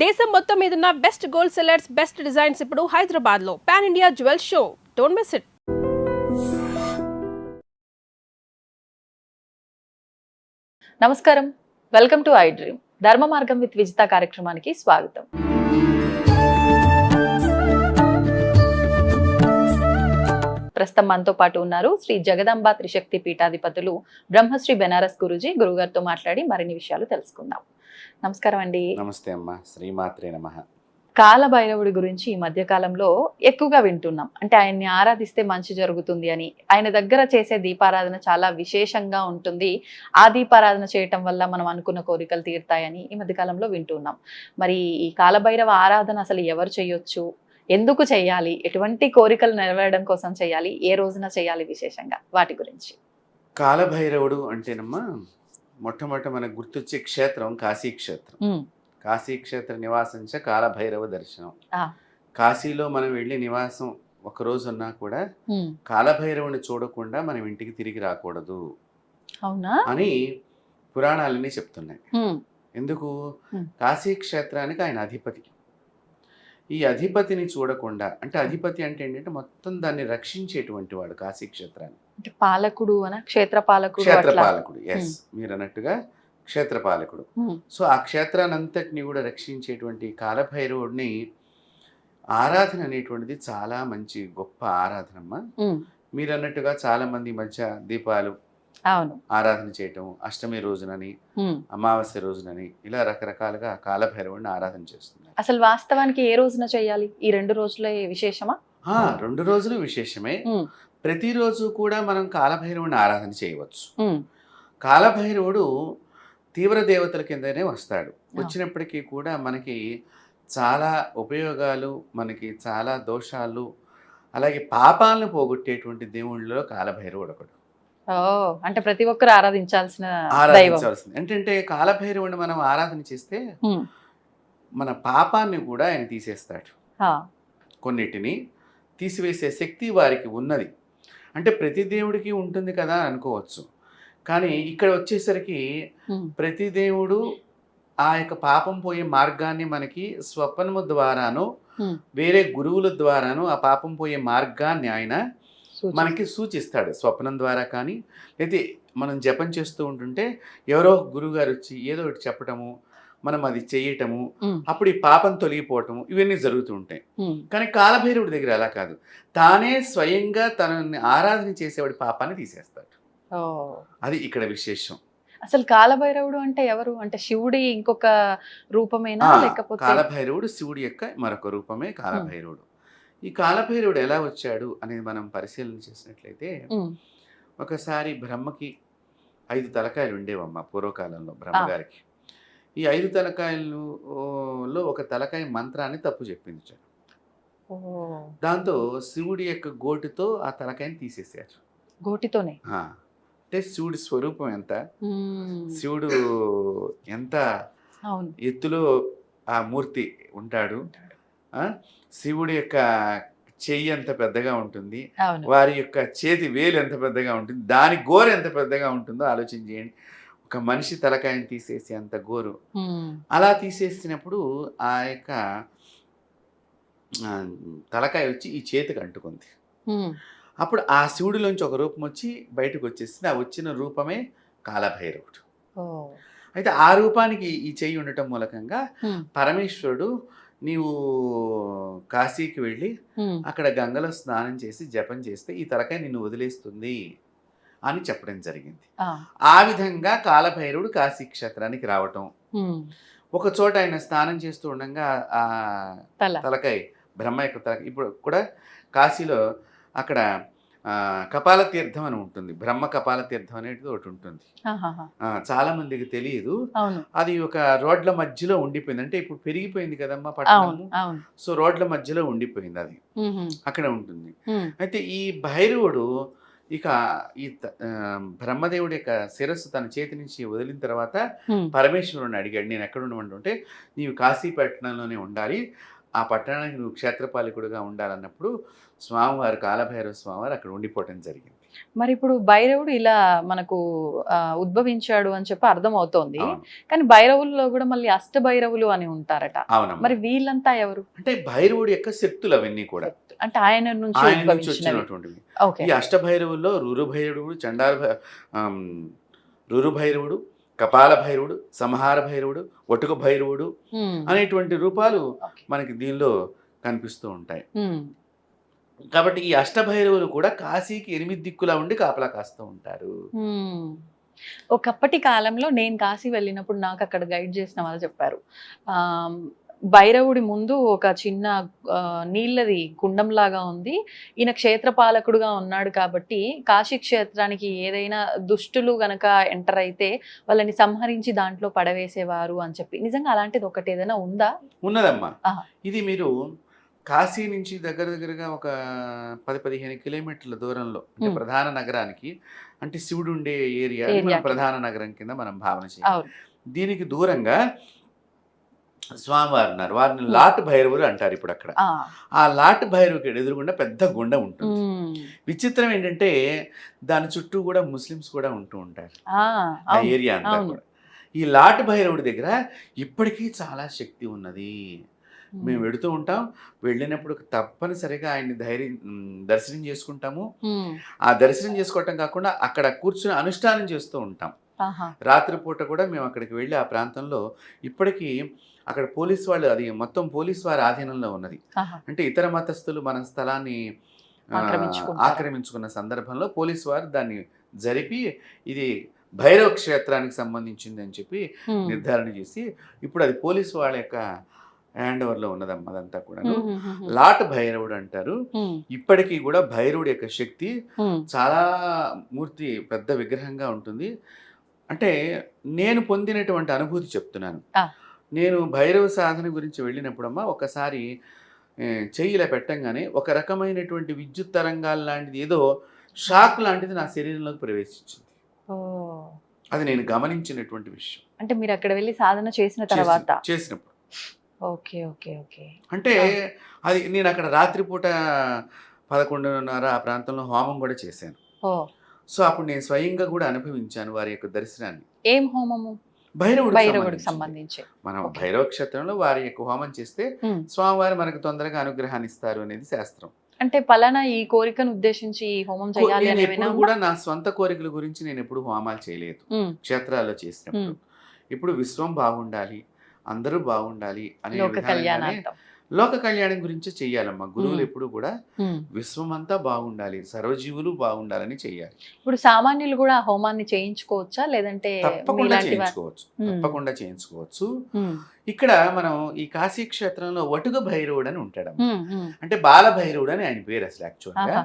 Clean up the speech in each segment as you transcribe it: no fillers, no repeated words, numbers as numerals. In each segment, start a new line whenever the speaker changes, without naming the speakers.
దేశం మొత్తం మీదున్న best gold sellers, best designs ఇప్పుడు హైదరాబాద్ లో pan India jewel show. Don't miss it.
నమస్కారం, వెల్కమ్ టు ఐ డ్రీమ్. ధర్మ మార్గం విత్ విజిత కార్యక్రమానికి స్వాగతం. ప్రస్తుతం మనతో పాటు ఉన్నారు శ్రీ జగదాంబ త్రిశక్తి పీఠాధిపతులు బ్రహ్మశ్రీ బెనారస్ గురూజీ. గురుగారితో మాట్లాడి మరిన్ని విషయాలు తెలుసుకుందాం. నమస్కారం అండి.
నమస్తే అమ్మ. శ్రీమాత్రే నమః.
కాలభైరవుడి గురించి ఈ మధ్య కాలంలో ఎక్కువగా వింటున్నాం. అంటే ఆయన్ని ఆరాధిస్తే మంచి జరుగుతుంది అని, ఆయన దగ్గర చేసే దీపారాధన చాలా విశేషంగా ఉంటుంది, ఆ దీపారాధన చేయటం వల్ల మనం అనుకున్న కోరికలు తీరుతాయని ఈ మధ్య కాలంలో వింటున్నాం. మరి ఈ కాలభైరవ ఆరాధన అసలు ఎవరు చేయొచ్చు, ఎందుకు చేయాలి, ఎటువంటి కోరికలు నెరవేరడం కోసం చేయాలి, ఏ రోజున చేయాలి, విశేషంగా వాటి గురించి.
కాలభైరవుడు అంటేనమ్మా మొట్టమొదట మనకు గుర్తొచ్చే క్షేత్రం కాశీ క్షేత్రం. కాశీ క్షేత్ర నివాసించ కాలభైరవ దర్శనం. కాశీలో మనం వెళ్ళి నివాసం ఒక రోజు ఉన్నా కూడా కాలభైరవుని చూడకుండా మనం ఇంటికి తిరిగి రాకూడదు
అవునా
అని పురాణాలన్నీ చెప్తున్నాయి. ఎందుకు? కాశీ క్షేత్రానికి ఆయన అధిపతి. ఈ అధిపతిని చూడకుండా, అంటే అధిపతి అంటే ఏంటంటే మొత్తం దాన్ని రక్షించేటువంటి వాడు కాశీ క్షేత్రాన్ని.
పాలకుడు అన క్షేత్రపాలకుడు.
క్షేత్రపాలకుడు, ఎస్, మీరు అన్నట్టుగా క్షేత్రపాలకుడు. సో ఆ క్షేత్రాన్ని అంతటిని కూడా రక్షించేటువంటి కాలభైరవుడిని ఆరాధన అనేటువంటిది చాలా మంచి గొప్ప ఆరాధనమ్మ. మీరు అన్నట్టుగా చాలా మంది మధ్య దీపాలు ఆరాధన చేయటం, అష్టమి రోజునని, అమావాస్య రోజునని, ఇలా రకరకాలుగా కాలభైరవుడిని ఆరాధన చేస్తున్నారు.
అసలు వాస్తవానికి ఏ రోజున చేయాలి? ఈ 2 రోజులే విశేషమా?
2 రోజులు విశేషమే. ప్రతిరోజు కూడా మనం కాలభైరవుడిని ఆరాధన చేయవచ్చు. కాలభైరవుడు తీవ్ర దేవతల కిందనే వస్తాడు. వచ్చినప్పటికీ కూడా మనకి చాలా ఉపయోగాలు, మనకి చాలా దోషాలు, అలాగే పాపాలను పోగొట్టేటువంటి దేవుళ్ళలో కాలభైరవుడు ఒకడు.
అంటే ప్రతి ఒక్కరు
ఆరాధించాల్సింది. ఏంటంటే కాలభైరవుడిని మనం ఆరాధన చేస్తే మన పాపాన్ని కూడా ఆయన తీసేస్తాడు. కొన్నిటిని తీసివేసే శక్తి వారికి ఉన్నది. అంటే ప్రతి దేవుడికి ఉంటుంది కదా అనుకోవచ్చు, కానీ ఇక్కడ వచ్చేసరికి ప్రతి దేవుడు ఆ యొక్క పాపం పోయే మార్గాన్ని మనకి స్వప్నము ద్వారాను, వేరే గురువుల ద్వారాను ఆ పాపం పోయే మార్గాన్ని ఆయన మనకి సూచిస్తాడు. స్వప్నం ద్వారా కానీ, అయితే మనం జపం చేస్తూ ఉంటుంటే ఎవరో గురువుగారు వచ్చి ఏదో ఒకటి చెప్పటము, మనం అది చేయటము, అప్పుడు ఈ పాపం తొలగిపోవటము, ఇవన్నీ జరుగుతూ ఉంటాయి. కానీ కాలభైరవుడి దగ్గర అలా కాదు. తానే స్వయంగా తనని ఆరాధన చేసేవాడి పాపాన్ని తీసేస్తాడు. అది ఇక్కడ విశేషం.
అసలు కాలభైరవుడు అంటే ఎవరు? అంటే శివుడి ఇంకొక రూపమేనా, లేకపోతే?
కాలభైరవుడు శివుడి యొక్క మరొక రూపమే కాలభైరవుడు. ఈ కాలభైరవుడు ఎలా వచ్చాడు అనేది మనం పరిశీలన చేసినట్లయితే, ఒకసారి బ్రహ్మకి 5 తలకాయలు ఉండేవమ్మ పూర్వకాలంలో బ్రహ్మగారికి. ఈ 5 తలకాయలలో ఒక తలకాయ మంత్రాన్ని తప్పు చెప్పింది. దాంతో శివుడి యొక్క గోటితో ఆ తలకాయని తీసేశారు.
గోటితోనే?
అంటే శివుడి స్వరూపం ఎంత, శివుడు ఎంత ఎత్తులో ఆ మూర్తి ఉంటాడు, శివుడి యొక్క చెయ్యి ఎంత పెద్దగా ఉంటుంది, వారి యొక్క చేతి వేలు ఎంత పెద్దగా ఉంటుంది, దాని గోరు ఎంత పెద్దగా ఉంటుందో ఆలోచన చేయండి. ఒక మనిషి తలకాయని తీసేసి అంత గోరు. అలా తీసేసినప్పుడు ఆ యొక్క తలకాయ వచ్చి ఈ చేతికి అంటుకుంది. అప్పుడు ఆ శివుడిలోంచి ఒక రూపం వచ్చి బయటకు వచ్చేసింది. ఆ వచ్చిన రూపమే కాలభైరవుడు. అయితే ఆ రూపానికి ఈ చెయ్యి ఉండటం మూలకంగా పరమేశ్వరుడు, నీవు కాశీకి వెళ్ళి అక్కడ గంగలో స్నానం చేసి జపం చేస్తే ఈ తలకాయ నిన్ను వదిలేస్తుంది అని చెప్పడం జరిగింది. ఆ విధంగా కాలభైరవుడు కాశీ క్షేత్రానికి రావటం, ఒక చోట ఆయన స్నానం చేస్తూ ఉండగా ఆ తలకాయ, బ్రహ్మ యొక్క తలకాయ, ఇప్పుడు కూడా కాశీలో అక్కడ కపాల తీర్థం అని ఉంటుంది, బ్రహ్మ కపాల తీర్థం అనేది ఒకటి ఉంటుంది. చాలా మందికి తెలియదు. అది ఒక రోడ్ల మధ్యలో ఉండిపోయింది. అంటే ఇప్పుడు పెరిగిపోయింది కదమ్మా పట్టణము, సో రోడ్ల మధ్యలో ఉండిపోయింది, అది అక్కడ ఉంటుంది. అయితే ఈ భైరవుడు ఇక ఈ బ్రహ్మదేవుడి యొక్క శిరస్సు తన చేతి నుంచి వదిలిన తర్వాత పరమేశ్వరుని అడిగాడు, నేను ఎక్కడ ఉండమంటుంటే, నీవు కాశీ పట్టణంలోనే ఉండాలి, ఆ పట్టణానికి నువ్వు క్షేత్రపాలకుడుగా ఉండాలన్నప్పుడు స్వామివారు, కాలభైరవ స్వామివారు అక్కడ ఉండిపోవటం జరిగింది.
మరి ఇప్పుడు భైరవుడు ఇలా మనకు ఉద్భవించాడు అని చెప్పి అర్థం అవుతోంది.
అవును.
కానీ భైరవుల్లో కూడా మళ్ళీ అష్ట భైరవులు అని ఉంటారట.
అవునమ్మా.
మరి వీళ్ళంతా ఎవరు?
అంటే భైరవుడి యొక్క శక్తులు అవన్నీ కూడా
అంటే ఆయన నుంచి
ఆయన నుంచి
ఉద్భవించినవి.
వచ్చినటువంటివి.
ఓకే.
ఈ అష్టభైరవుల్లో రురుభైరవుడు, రురుభైరవుడు, కపాల భైరవుడు, సంహార భైరవుడు, ఒటుక భైరవుడు అనేటువంటి రూపాలు
ఓకే.
మనకి దీనిలో కనిపిస్తూ ఉంటాయి.
ఉమ్.
కాబట్టి ఈ అష్టభైరవులు కూడా కాశీకి 8 దిక్కులా ఉండి కాపలా కాస్తూ ఉంటారు.
ఉమ్. ఒకప్పటి కాలంలో నేను కాశీ వెళ్ళినప్పుడు నాకు అక్కడ గైడ్ చేసిన వాళ్ళు చెప్పారు, ఆ భైరవుడి ముందు ఒక చిన్న నీళ్ళది కుండం లాగా ఉంది, ఈయన క్షేత్రపాలకుడుగా ఉన్నాడు కాబట్టి కాశీ క్షేత్రానికి ఏదైనా దుష్టులు గనక ఎంటర్ అయితే వాళ్ళని సంహరించి దాంట్లో పడవేసేవారు అని చెప్పి. నిజంగా అలాంటిది ఒకటి ఏదైనా ఉందా?
ఉన్నదమ్మా.
ఆహా.
ఇది మీరు కాశీ నుంచి దగ్గరగా ఒక 10-15 కిలోమీటర్ల దూరంలో అంటే
ఉమ్.
ప్రధాన నగరానికి, అంటే శివుడు ఉండే ఏరియా
ఏరియా.
ప్రధాన నగరం కింద మనం భావన చేయాలి.
అవును.
దీనికి దూరంగా స్వామివారు ఉన్నారు. వారిని లాట్ భైరవులు అంటారు ఇప్పుడు అక్కడ.
ఆ.
ఆ లాట్ భైరవుకి ఎదురుగుండా పెద్ద గుండం ఉంటుంది.
ఉమ్.
విచిత్రం ఏంటంటే దాని చుట్టూ కూడా ముస్లిమ్స్ కూడా ఉంటూ ఉంటారు.
ఆ.
ఆ
అవును.
ఏరియా అంతా
అవును.
కూడా. ఈ లాట్ భైరవుడి దగ్గర ఇప్పటికీ చాలా శక్తి ఉన్నది. మేము వెళుతూ ఉంటాం. వెళ్ళినప్పుడు తప్పనిసరిగా ఆయన్ని దర్శనం చేసుకుంటాము.
ఉమ్.
ఆ దర్శనం చేసుకోవటం కాకుండా అక్కడ కూర్చుని అనుష్ఠానం చేస్తూ ఉంటాం.
ఆహా.
రాత్రిపూట కూడా మేము అక్కడికి వెళ్ళి ఆ ప్రాంతంలో ఇప్పటికీ అక్కడ పోలీసు వాళ్ళు, అది మొత్తం పోలీసు వారి ఆధీనంలో ఉన్నది.
ఆహా.
అంటే ఇతర మతస్థులు మన స్థలాన్ని ఆక్రమించుకున్న సందర్భంలో పోలీసు వారు దాన్ని జరిపి ఇది భైరవ క్షేత్రానికి సంబంధించింది అని చెప్పి
ఉమ్.
నిర్ధారణ చేసి ఇప్పుడు అది పోలీసు వాళ్ళ యొక్క హ్యాండ్ ఓవర్లో ఉన్నదమ్మా. అదంతా కూడా
ఉమ్. ఉమ్. ఉమ్.
లాట్ భైరవుడు అంటారు.
ఉమ్.
ఇప్పటికీ కూడా భైరవుడి యొక్క శక్తి
ఉమ్.
చాలా మూర్తి పెద్ద విగ్రహంగా ఉంటుంది. అంటే నేను పొందినటువంటి అనుభూతి చెప్తున్నాను.
ఆ.
నేను భైరవ సాధన గురించి వెళ్ళినప్పుడమ్మా ఒకసారి చెయ్యి ఇలా పెట్టంగానే ఒక రకమైనటువంటి విద్యుత్ తరంగాలు లాంటిది, ఏదో షాక్ లాంటిది నా శరీరంలోకి ప్రవేశించింది.
ఓ.
అది నేను గమనించినటువంటి విషయం.
అంటే మీరు అక్కడ వెళ్ళి సాధన చేసిన తర్వాత?
చేసినప్పుడు.
ఓకే. ఓకే. ఓకే.
అంటే అది నేను అక్కడ రాత్రిపూట 11:30 ఆ ప్రాంతంలో హోమం కూడా చేశాను.
ఓ.
సో అప్పుడు నేను స్వయంగా కూడా అనుభవించాను వారి యొక్క దర్శనాన్ని.
ఏం హోమము? భైరవుడికి సంబంధించి.
మనం
ఓకే.
భైరవ క్షేత్రంలో వారి యొక్క హోమం చేస్తే
ఉమ్.
స్వామివారు మనకు తొందరగా అనుగ్రహాన్ని ఇస్తారు అనేది శాస్త్రం.
అంటే పలానా ఈ కోరికను ఉద్దేశించి ఈ హోమం చేయాలి
నేను
అని
ఎప్పుడు కూడా నా స్వంత కోరికల గురించి నేను ఎప్పుడు హోమాలు చేయలేదు క్షేత్రాల్లో చేసినప్పుడు. ఇప్పుడు విశ్వం బాగుండాలి, అందరూ బాగుండాలి అనే
లోక
విధానంగానే
కళ్యాణార్థం.
లోక కళ్యాణం గురించి చెయ్యాలమ్మా. గురువులు
ఉమ్.
ఎప్పుడు కూడా
ఉమ్.
విశ్వం అంతా బాగుండాలి, సర్వజీవులు బాగుండాలని చెయ్యాలి.
ఇప్పుడు సామాన్యులు కూడా ఆ హోమాన్ని చేయించుకోవచ్చా లేదంటే
తప్పకుండా
మీలాంటి
చేయించుకోవచ్చు.
ఉమ్.
తప్పకుండా చేయించుకోవచ్చు.
ఉమ్.
ఇక్కడ మనం ఈ కాశీ క్షేత్రంలో వటుక భైరవుడు అని ఉంటాడమ్మా.
ఉమ్. ఉమ్.
అంటే బాల భైరవుడు అని ఆయన పేరు అసలు యాక్చువల్గా.
ఆహా.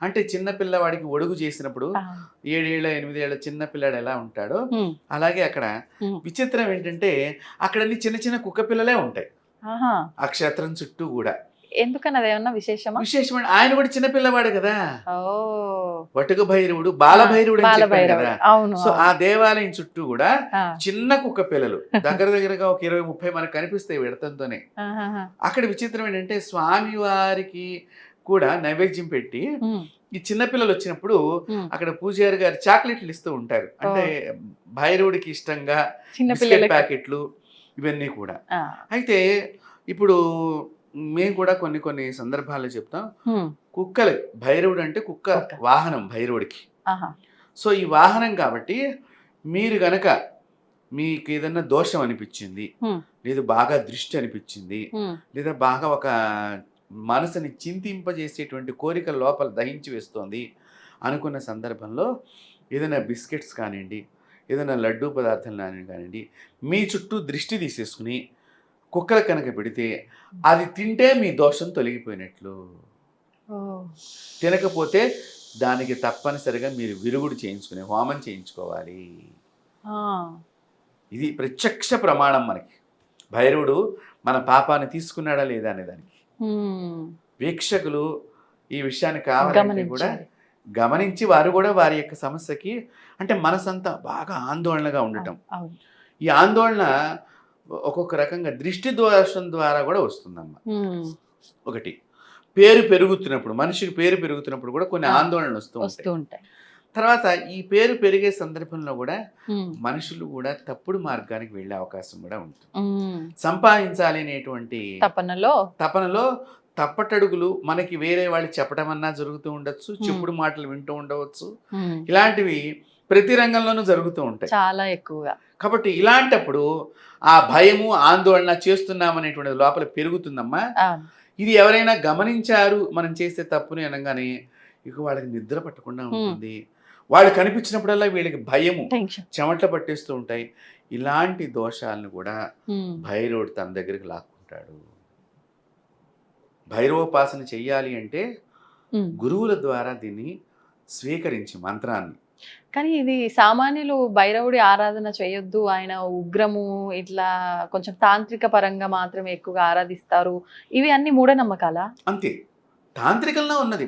అంటే చిన్న పిల్లవాడికి ఒడుగు చేసినప్పుడు
ఆ.
7 ఏళ్ళ 8 ఏళ్ళ చిన్న పిల్లాడు ఎలా ఉంటాడో
ఉమ్.
అలాగే అక్కడ
ఉమ్.
విచిత్రం ఏంటంటే అక్కడ అన్ని చిన్న చిన్న కుక్క పిల్లలే ఉంటాయి
ఆహా.
ఆ క్షేత్రం చుట్టూ కూడా.
ఎందుకని అదేమన్నా విశేషమా?
విశేషమైన ఆయన కూడా చిన్న పిల్లవాడు కదా.
ఓ.
వటుక భైరవుడు బాల భైరవుడు అని చెప్పాను
బాలభైరవుడు.
కదా.
అవును.
సో ఆ దేవాలయం చుట్టూ కూడా
ఆ.
చిన్న కుక్క పిల్లలు దగ్గరగా ఒక 20-30 మనకు కనిపిస్తాయి విడతంతోనే.
ఆహాహా.
అక్కడ విచిత్రం ఏంటంటే స్వామి వారికి కూడా నైవేద్యం పెట్టి
ఉమ్.
ఈ చిన్నపిల్లలు వచ్చినప్పుడు
ఉమ్.
అక్కడ పూజారి గారు చాక్లెట్లు ఇస్తూ ఉంటారు. అంటే భైరవుడికి ఇష్టంగా
చిన్న
బిస్కెట్
పిల్లలకి.
ప్యాకెట్లు ఇవన్నీ కూడా.
ఆ.
అయితే ఇప్పుడు మేము కూడా కొన్ని సందర్భాల్లో చెప్తాం,
ఉమ్.
కుక్కలు భైరవుడు అంటే కుక్క
కుక్క.
వాహనం భైరవుడికి.
ఆహా.
సో ఈ వాహనం కాబట్టి మీరు గనక మీకు ఏదన్నా దోషం అనిపించింది,
ఉమ్.
లేదా బాగా దృష్టి అనిపించింది,
ఉమ్.
లేదా బాగా ఒక మనసుని చింతింపజేసేటువంటి కోరిక లోపల దహించి వేస్తోంది అనుకున్న సందర్భంలో ఏదైనా బిస్కెట్స్ కానివ్వండి, ఏదైనా లడ్డూ పదార్థాలు కానివ్వండి, మీ చుట్టూ దృష్టి తీసేసుకుని కుక్కలు కనుక పెడితే అది తింటే మీ దోషం తొలగిపోయినట్లు.
ఓ.
తినకపోతే దానికి తప్పనిసరిగా మీరు విరుగుడు చేయించుకునే హోమం చేయించుకోవాలి.
ఆ.
ఇది ప్రత్యక్ష ప్రమాణం మనకి. భైరవుడు మన పాపాన్ని తీసుకున్నాడా లేదా అనే దానికి.
ఉమ్.
వీక్షకులు ఈ విషయాన్ని కావాలంటే కూడా
గమనించాలి.
గమనించి వారు కూడా వారి యొక్క సమస్యకి, అంటే మనసంతా బాగా ఆందోళనగా ఉండటం,
అవును.
ఈ ఆందోళన ఒక్కొక్క రకంగా దృష్టి దోషం ద్వారా కూడా వస్తుందమ్మా.
ఉమ్.
ఒకటి పేరు పెరుగుతున్నప్పుడు, మనిషికి పేరు పెరుగుతున్నప్పుడు కూడా కొన్ని
ఆ.
ఆందోళనలు వస్తూ
వస్తూ
ఉంటాయి.
ఉంటాయి.
తర్వాత ఈ పేరు పెరిగే సందర్భంలో కూడా
ఉమ్,
మనుషులు కూడా తప్పుడు మార్గానికి వెళ్ళే అవకాశం కూడా ఉంటుంది.
ఉమ్.
సంపాదించాలి అనేటువంటి
తపనలో
తపనలో తప్పటడుగులు మనకి వేరే వాళ్ళు చెప్పడం అన్నా జరుగుతూ ఉండొచ్చు, చెప్పుడు మాటలు వింటూ ఉండవచ్చు.
ఉమ్,
ఇలాంటివి ప్రతి రంగంలోనూ జరుగుతూ ఉంటాయి.
చాలా ఎక్కువగా.
కాబట్టి ఇలాంటప్పుడు ఆ భయము ఆందోళన చేస్తున్నామనేటువంటిది లోపల పెరుగుతుందమ్మా.
అవును.
ఇది ఎవరైనా గమనించారు మనం చేసే తప్పుని అనగానే ఇక వాళ్ళకి నిద్ర పట్టకుండా ఉంటుంది. వాళ్ళు కనిపించినప్పుడల్లా వీళ్ళకి భయము,
టెన్షన్.
చెమటలు పట్టేస్తూ ఉంటాయి. ఇలాంటి దోషాలను కూడా భైరవుడు తన దగ్గరికి లాక్కుంటాడు. భైరవోపాసన చెయ్యాలి అంటే గురువుల ద్వారా దీన్ని స్వీకరించి మంత్రాన్ని.
కానీ ఇది సామాన్యులు భైరవుడి ఆరాధన చేయొద్దు, ఆయన ఉగ్రము, ఇట్లా కొంచెం తాంత్రిక పరంగా మాత్రమే ఎక్కువగా ఆరాధిస్తారు, ఇవి అన్ని మూఢనమ్మకాలా?
అంతే, తాంత్రికంలో ఉన్నది.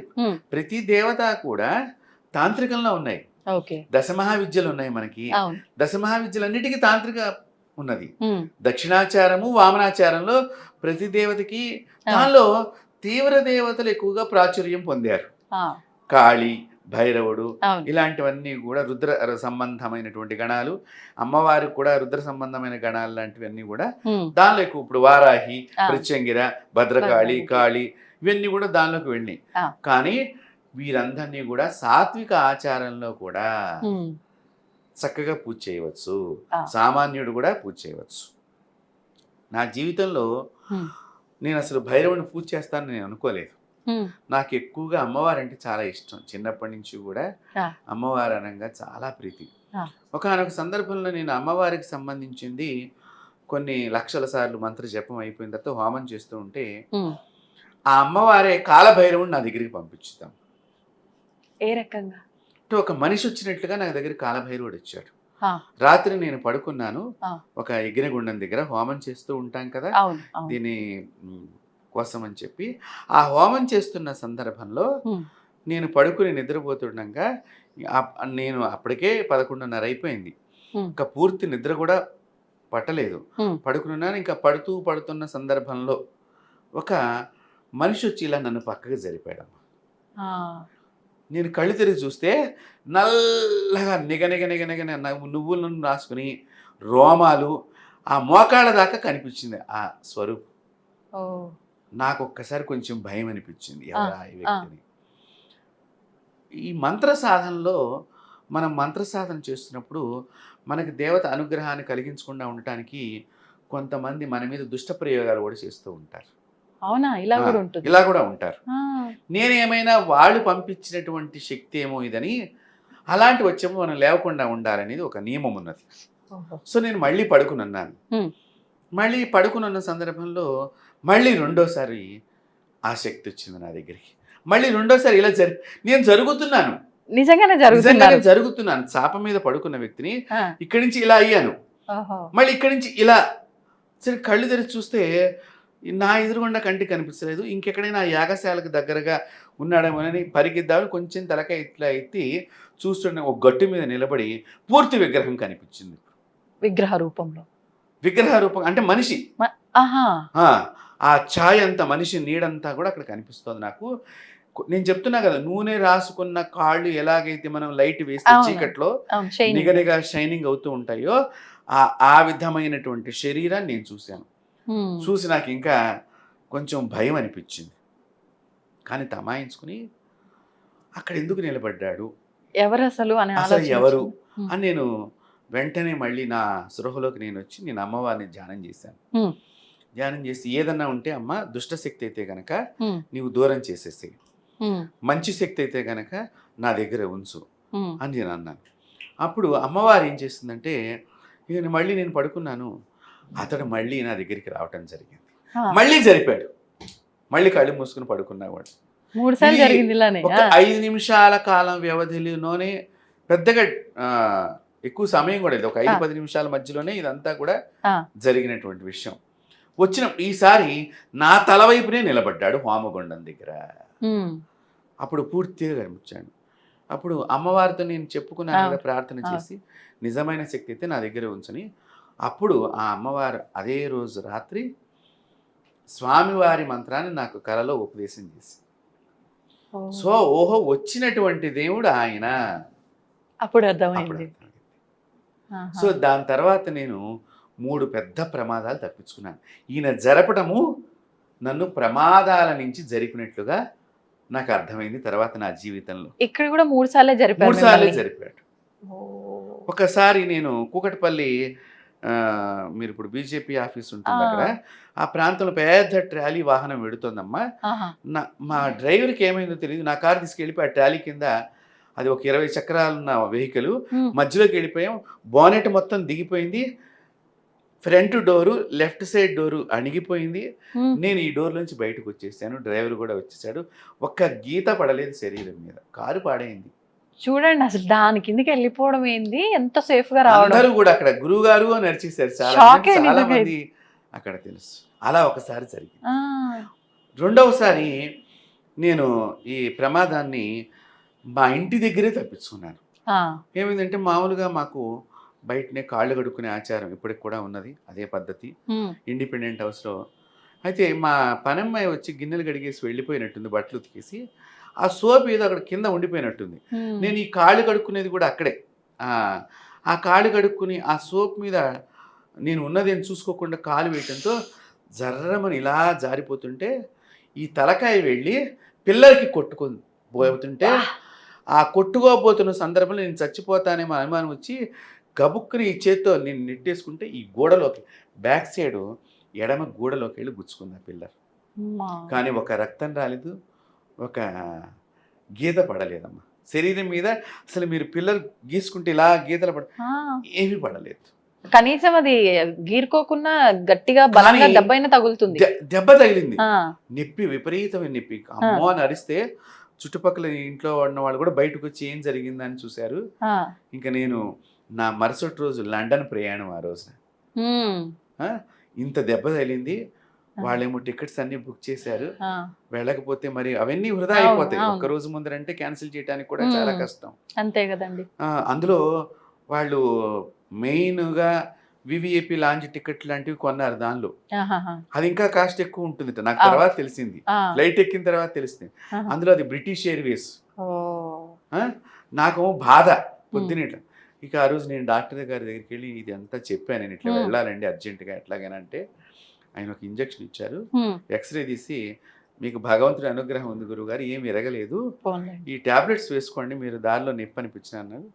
ప్రతి దేవత కూడా తాంత్రికంలో ఉన్నాయి.
ఓకే.
దశమహావిద్యలు ఉన్నాయి మనకి.
అవును.
దశమహావిద్యలన్నిటికీ తాంత్రిక ఉన్నది. దక్షిణాచారము, వామనాచారంలో ప్రతి దేవతకి దానిలో తీవ్ర దేవతలు ఎక్కువగా ప్రాచుర్యం పొందారు. కాళి, భైరవుడు, ఇలాంటివన్నీ కూడా రుద్ర సంబంధమైనటువంటి గణాలు. అమ్మవారికి కూడా రుద్ర సంబంధమైన గణాలు లాంటివన్నీ కూడా దానిలో ఎక్కువ. ఇప్పుడు వారాహి, ప్రత్యంగిర, భద్రకాళి, కాళి ఇవన్నీ కూడా దానిలోకి వెళ్ళినాయి. కానీ వీరందరినీ కూడా సాత్విక ఆచారంలో కూడా చక్కగా పూజ చేయవచ్చు. సామాన్యుడు కూడా పూజ చేయవచ్చు. నా జీవితంలో నేను అసలు భైరవుని పూజ చేస్తానని నేను అనుకోలేదు. నాకు ఎక్కువగా అమ్మవారు అంటే చాలా ఇష్టం. చిన్నప్పటి నుంచి కూడా అమ్మవారు అనగా చాలా ప్రీతి. ఒకానొక సందర్భంలో నేను అమ్మవారికి సంబంధించింది కొన్ని లక్షల సార్లు మంత్ర జపం అయిపోయిన తర్వాత హోమం చేస్తూ ఉంటే ఆ అమ్మవారే కాలభైరవుని నా దగ్గరికి పంపించుతాం.
ఏ రకంగా?
అంటే ఒక మనిషి వచ్చినట్లుగా నా దగ్గర కాలభైరవుడు వచ్చాడు. రాత్రి నేను పడుకున్నాను. ఒక యజ్ఞగుండం దగ్గర హోమం చేస్తూ ఉంటాం కదా దీని కోసం అని చెప్పి, ఆ హోమం చేస్తున్న సందర్భంలో నేను పడుకుని నిద్రపోతుండగా నేను అప్పటికే 11:30 అయిపోయింది. ఇంకా పూర్తి నిద్ర కూడా పట్టలేదు. పడుకున్నాను. ఇంకా పడుతున్న సందర్భంలో ఒక మనిషి వచ్చి ఇలా నన్ను పక్కకి జరిపాడమ్మా. నేను కళ్ళు తిరిగి చూస్తే నల్లగా నిగనిగ నువ్వులను రాసుకుని రోమాలు ఆ మోకాళ్ళ దాకా కనిపించింది ఆ స్వరూపం. నాకు ఒక్కసారి కొంచెం భయం అనిపించింది, ఎవరా ఈ వ్యక్తిని. ఈ మంత్ర సాధనలో మనం మంత్ర సాధన చేస్తున్నప్పుడు మనకి దేవత అనుగ్రహాన్ని కలిగించకుండా ఉండటానికి కొంతమంది మన మీద దుష్ట ప్రయోగాలు కూడా చేస్తూ ఉంటారు.
అవునా? ఇలా కూడా ఉంటుంది?
ఇలా కూడా ఉంటారు. నేనేమైనా వాళ్ళు పంపించినటువంటి శక్తి ఏమో ఇదని, అలాంటి వచ్చేమో మనం లేవకుండా ఉండాలనేది ఒక నియమం ఉన్నది. సో నేను మళ్ళీ పడుకున్నాను. మళ్ళీ పడుకున్న సందర్భంలో మళ్ళీ రెండోసారి ఆ శక్తి వచ్చింది నా దగ్గరికి. మళ్ళీ రెండోసారి ఇలా నేను జరుగుతున్నాను, నిజంగానే జరుగుతున్నాను. చాప మీద పడుకున్న వ్యక్తిని ఇక్కడి నుంచి ఇలా అయ్యాను, మళ్ళీ ఇక్కడి నుంచి ఇలా. సరే కళ్ళు తెరిచి చూస్తే నా ఎదురుగుండా కంటికి కనిపించలేదు. ఇంకెక్కడైనా యాగశాలకు దగ్గరగా ఉన్నాడేమోనని పరిగెద్దామని కొంచెం తలకాయ ఇట్లా ఎత్తి చూస్తుండే ఒక గట్టు మీద నిలబడి పూర్తి విగ్రహం కనిపించింది. విగ్రహ రూపం అంటే మనిషి. ఆ ఛాయ్ అంతా, మనిషి నీడంతా కూడా అక్కడ కనిపిస్తుంది నాకు. నేను చెప్తున్నా కదా, నూనె రాసుకున్న కాళ్ళు ఎలాగైతే మనం లైట్ వేస్తే చీకట్లో నిగనిగా షైనింగ్ అవుతూ ఉంటాయో ఆ విధమైనటువంటి శరీరాన్ని నేను చూశాను. చూసి నాకు ఇంకా కొంచెం భయం అనిపించింది. కానీ తమాయించుకుని అక్కడ ఎందుకు నిలబడ్డాడు, అసలు ఎవరు అని నేను వెంటనే మళ్ళీ నా సృహలోకి నేను వచ్చి నేను అమ్మవారిని ధ్యానం చేశాను. ధ్యానం చేసి ఏదన్నా ఉంటే అమ్మ దుష్టశక్తి అయితే గనక నీవు దూరం చేసేసి, మంచి శక్తి అయితే గనక నా దగ్గర ఉంచు అని నేను అన్నాను. అప్పుడు అమ్మవారు ఏం చేస్తుందంటే, ఇక మళ్ళీ నేను పడుకున్నాను, అతడు మళ్ళీ నా దగ్గరికి రావటం జరిగింది. మళ్ళీ జరిపాడు. మళ్ళీ కళ్ళు మూసుకుని పడుకున్నావాడు.
3 సార్లు జరిగింది ఇలానే.
ఒక 5 నిమిషాల కాలం వ్యవధిలోనే, పెద్దగా ఎక్కువ సమయం కూడా లేదు, ఒక 5-10 నిమిషాల మధ్యలోనే ఇదంతా కూడా జరిగినటువంటి విషయం. వచ్చినప్పుడు ఈసారి నా తల వైపునే నిలబడ్డాడు హోమగుండం దగ్గర. అప్పుడు పూర్తిగా కనిపించాడు. అప్పుడు అమ్మవారితో నేను చెప్పుకున్నాను కదా, ప్రార్థన చేసి నిజమైన శక్తి అయితే నా దగ్గర ఉంచని. అప్పుడు ఆ అమ్మవారు అదే రోజు రాత్రి స్వామివారి మంత్రాన్ని నాకు కలలో ఉపదేశం చేసి, సో ఓహో వచ్చినటువంటి దేవుడు ఆయన.
అప్పుడు
అప్పుడు
అర్థమైంది.
సో దాని తర్వాత నేను 3 పెద్ద ప్రమాదాలు తప్పించుకున్నాను. ఈయన జరపడము నన్ను ప్రమాదాల నుంచి జరిపినట్లుగా నాకు అర్థమైంది తర్వాత నా జీవితంలో.
ఇక్కడ కూడా 3 సార్లే
3 సార్లు
జరిపారు.
జరిపాడు. ఒకసారి నేను కూకట్పల్లి, మీరు ఇప్పుడు బీజేపీ ఆఫీస్ ఉంటుంది అక్కడ, ఆ ప్రాంతంలో పెద్ద ట్రాలీ వాహనం వెడుతుందమ్మా. మా డ్రైవర్కి ఏమైందో తెలియదు, నా కారు తీసుకెళ్ళిపోయి ఆ ట్రాలీ కింద, అది ఒక 20 చక్రాలున్న వెహికల్, మధ్యలోకి వెళ్ళిపోయాం. బానెట్ మొత్తం దిగిపోయింది, front door left side door అణిగిపోయింది. నేను ఈ డోర్ నుంచి బయటకు వచ్చేసాను, డ్రైవర్ కూడా వచ్చేసాడు. ఒక్క గీత పడలేదు శరీరం మీద, కారు పాడైంది.
చూడండి అసలు దాని కిందకి వెళ్ళిపోవడం ఏంది, ఎంత సేఫ్ గా రావడం.
అందరూ కూడా అక్కడ గురువు గారు అని అరిచేశారు, చాలా మంది అక్కడ తెలుసు. అలా ఒకసారి జరిగింది. రెండవసారి నేను ఈ ప్రమాదాన్ని మా ఇంటి దగ్గరే తప్పించుకున్నాను. ఏమైందంటే మామూలుగా మాకు బయటనే కాళ్ళు కడుక్కునే ఆచారం ఇప్పటికి కూడా ఉన్నది, అదే పద్ధతి ఇండిపెండెంట్ హౌస్లో. అయితే మా పనమ్మాయి వచ్చి గిన్నెలు కడిగేసి వెళ్ళిపోయినట్టుంది, బట్టలు ఉతికేసి. ఆ సోప్ ఏదో అక్కడ కింద ఉండిపోయినట్టుంది. నేను ఈ కాళ్ళు కడుక్కునేది కూడా అక్కడే. ఆ కాళ్ళు కడుక్కుని ఆ సోప్ మీద నేను ఉన్నదేం చూసుకోకుండా కాలు వేయటంతో జర్రమని ఇలా జారిపోతుంటే ఈ తలకాయ వెళ్ళి పిల్లలకి కొట్టుకొని పోతుంటే, ఆ కొట్టుకోబోతున్న సందర్భంలో నేను చచ్చిపోతానేమో అనుమానం వచ్చి గబుక్కుని ఈ చేత్తో నేను నెట్టేసుకుంటే ఈ గోడలోకి, బ్యాక్ సైడ్ ఎడమ గోడలోకి వెళ్ళి గుచ్చుకుంది ఆ పిల్లర్. కానీ ఒక రక్తం రాలేదు, ఒక గీత పడలేదమ్మా శరీరం మీద. అసలు మీరు పిల్లలు గీసుకుంటే ఇలా గీతలు ఏమీ పడలేదు.
కనీసం అది గీరుకోకుండా గట్టిగా బలంగా దెబ్బైనా తగులుతుంది.
దెబ్బ తగిలింది, నొప్పి, విపరీతమైన నొప్పి. అమ్మో అని అరిస్తే చుట్టుపక్కల ఇంట్లో ఉన్న వాళ్ళు కూడా బయటకు వచ్చి ఏం జరిగిందని చూశారు. ఇంకా నేను నా మరుసటి రోజు లండన్ ప్రయాణం. ఆ రోజున ఇంత దెబ్బ తగిలింది. వాళ్ళేమో టికెట్స్ అన్ని బుక్ చేశారు, వెళ్ళకపోతే మరి అవన్నీ వృధా అయిపోతాయి. ఒక్క రోజు ముందరంటే క్యాన్సిల్ చేయడానికి కూడా చాలా కష్టం.
అంతే కదండి.
అందులో వాళ్ళు మెయిన్గా వివిఐపి లాంజ్ టికెట్ లాంటివి కొన్నారు దానిలో. అది ఇంకా కాస్ట్ ఎక్కువ ఉంటుంది నాకు తర్వాత తెలిసింది, ఫ్లైట్ ఎక్కిన తర్వాత తెలిసింది. అందులో అది బ్రిటిష్ ఎయిర్వేస్. నాకు బాధ పొద్దున. ఇక ఆ రోజు నేను డాక్టర్ గారి దగ్గరికి వెళ్ళి ఇది అంతా చెప్పాను, నేను ఇట్లా వెళ్ళాలండి అర్జెంటుగా ఎట్లాగేనంటే ఆయన ఒక ఇంజక్షన్ ఇచ్చారు. ఎక్స్రే తీసి, మీకు భగవంతుడి అనుగ్రహం ఉంది గురువుగారు, ఏమి ఎరగలేదు, ఈ టాబ్లెట్స్ వేసుకోండి, మీరు దారిలో నొప్పి అనిపించిన అన్నారు.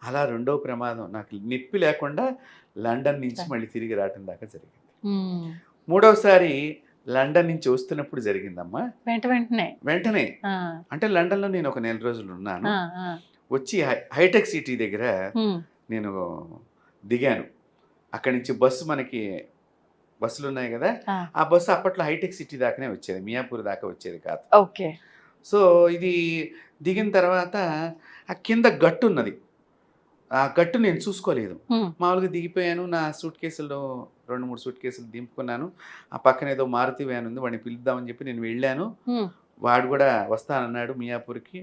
అలా రెండో ప్రమాదం నాకు నొప్పి లేకుండా లండన్ నుంచి మళ్ళీ తిరిగి రావటం దాకా జరిగింది. మూడవసారి లండన్ నుంచి వస్తున్నప్పుడు జరిగిందమ్మా. వెంటనే అంటే లండన్లో నేను ఒక 4 రోజులు ఉన్నాను. వచ్చి హైటెక్ సిటీ దగ్గర నేను దిగాను. అక్కడి నుంచి బస్సు, మనకి బస్సులు ఉన్నాయి కదా, ఆ బస్సు అప్పట్లో హైటెక్ సిటీ దాకానే వచ్చేది, మియాపూర్ దాకా వచ్చేది కాదు. సో ఇది దిగిన తర్వాత ఆ కింద గట్టు ఉన్నది, ఆ గట్టు నేను చూసుకోలేదు. మామూలుగా దిగిపోయాను, నా సూట్ కేసుల్లో 2-3 సూట్ కేసులు దింపుకున్నాను. ఆ పక్కన ఏదో మారుతి వ్యాన్ ఉంది, వాడిని పిలుద్దామని చెప్పి నేను వెళ్ళాను. వాడు కూడా వస్తానన్నాడు మియాపూర్కి.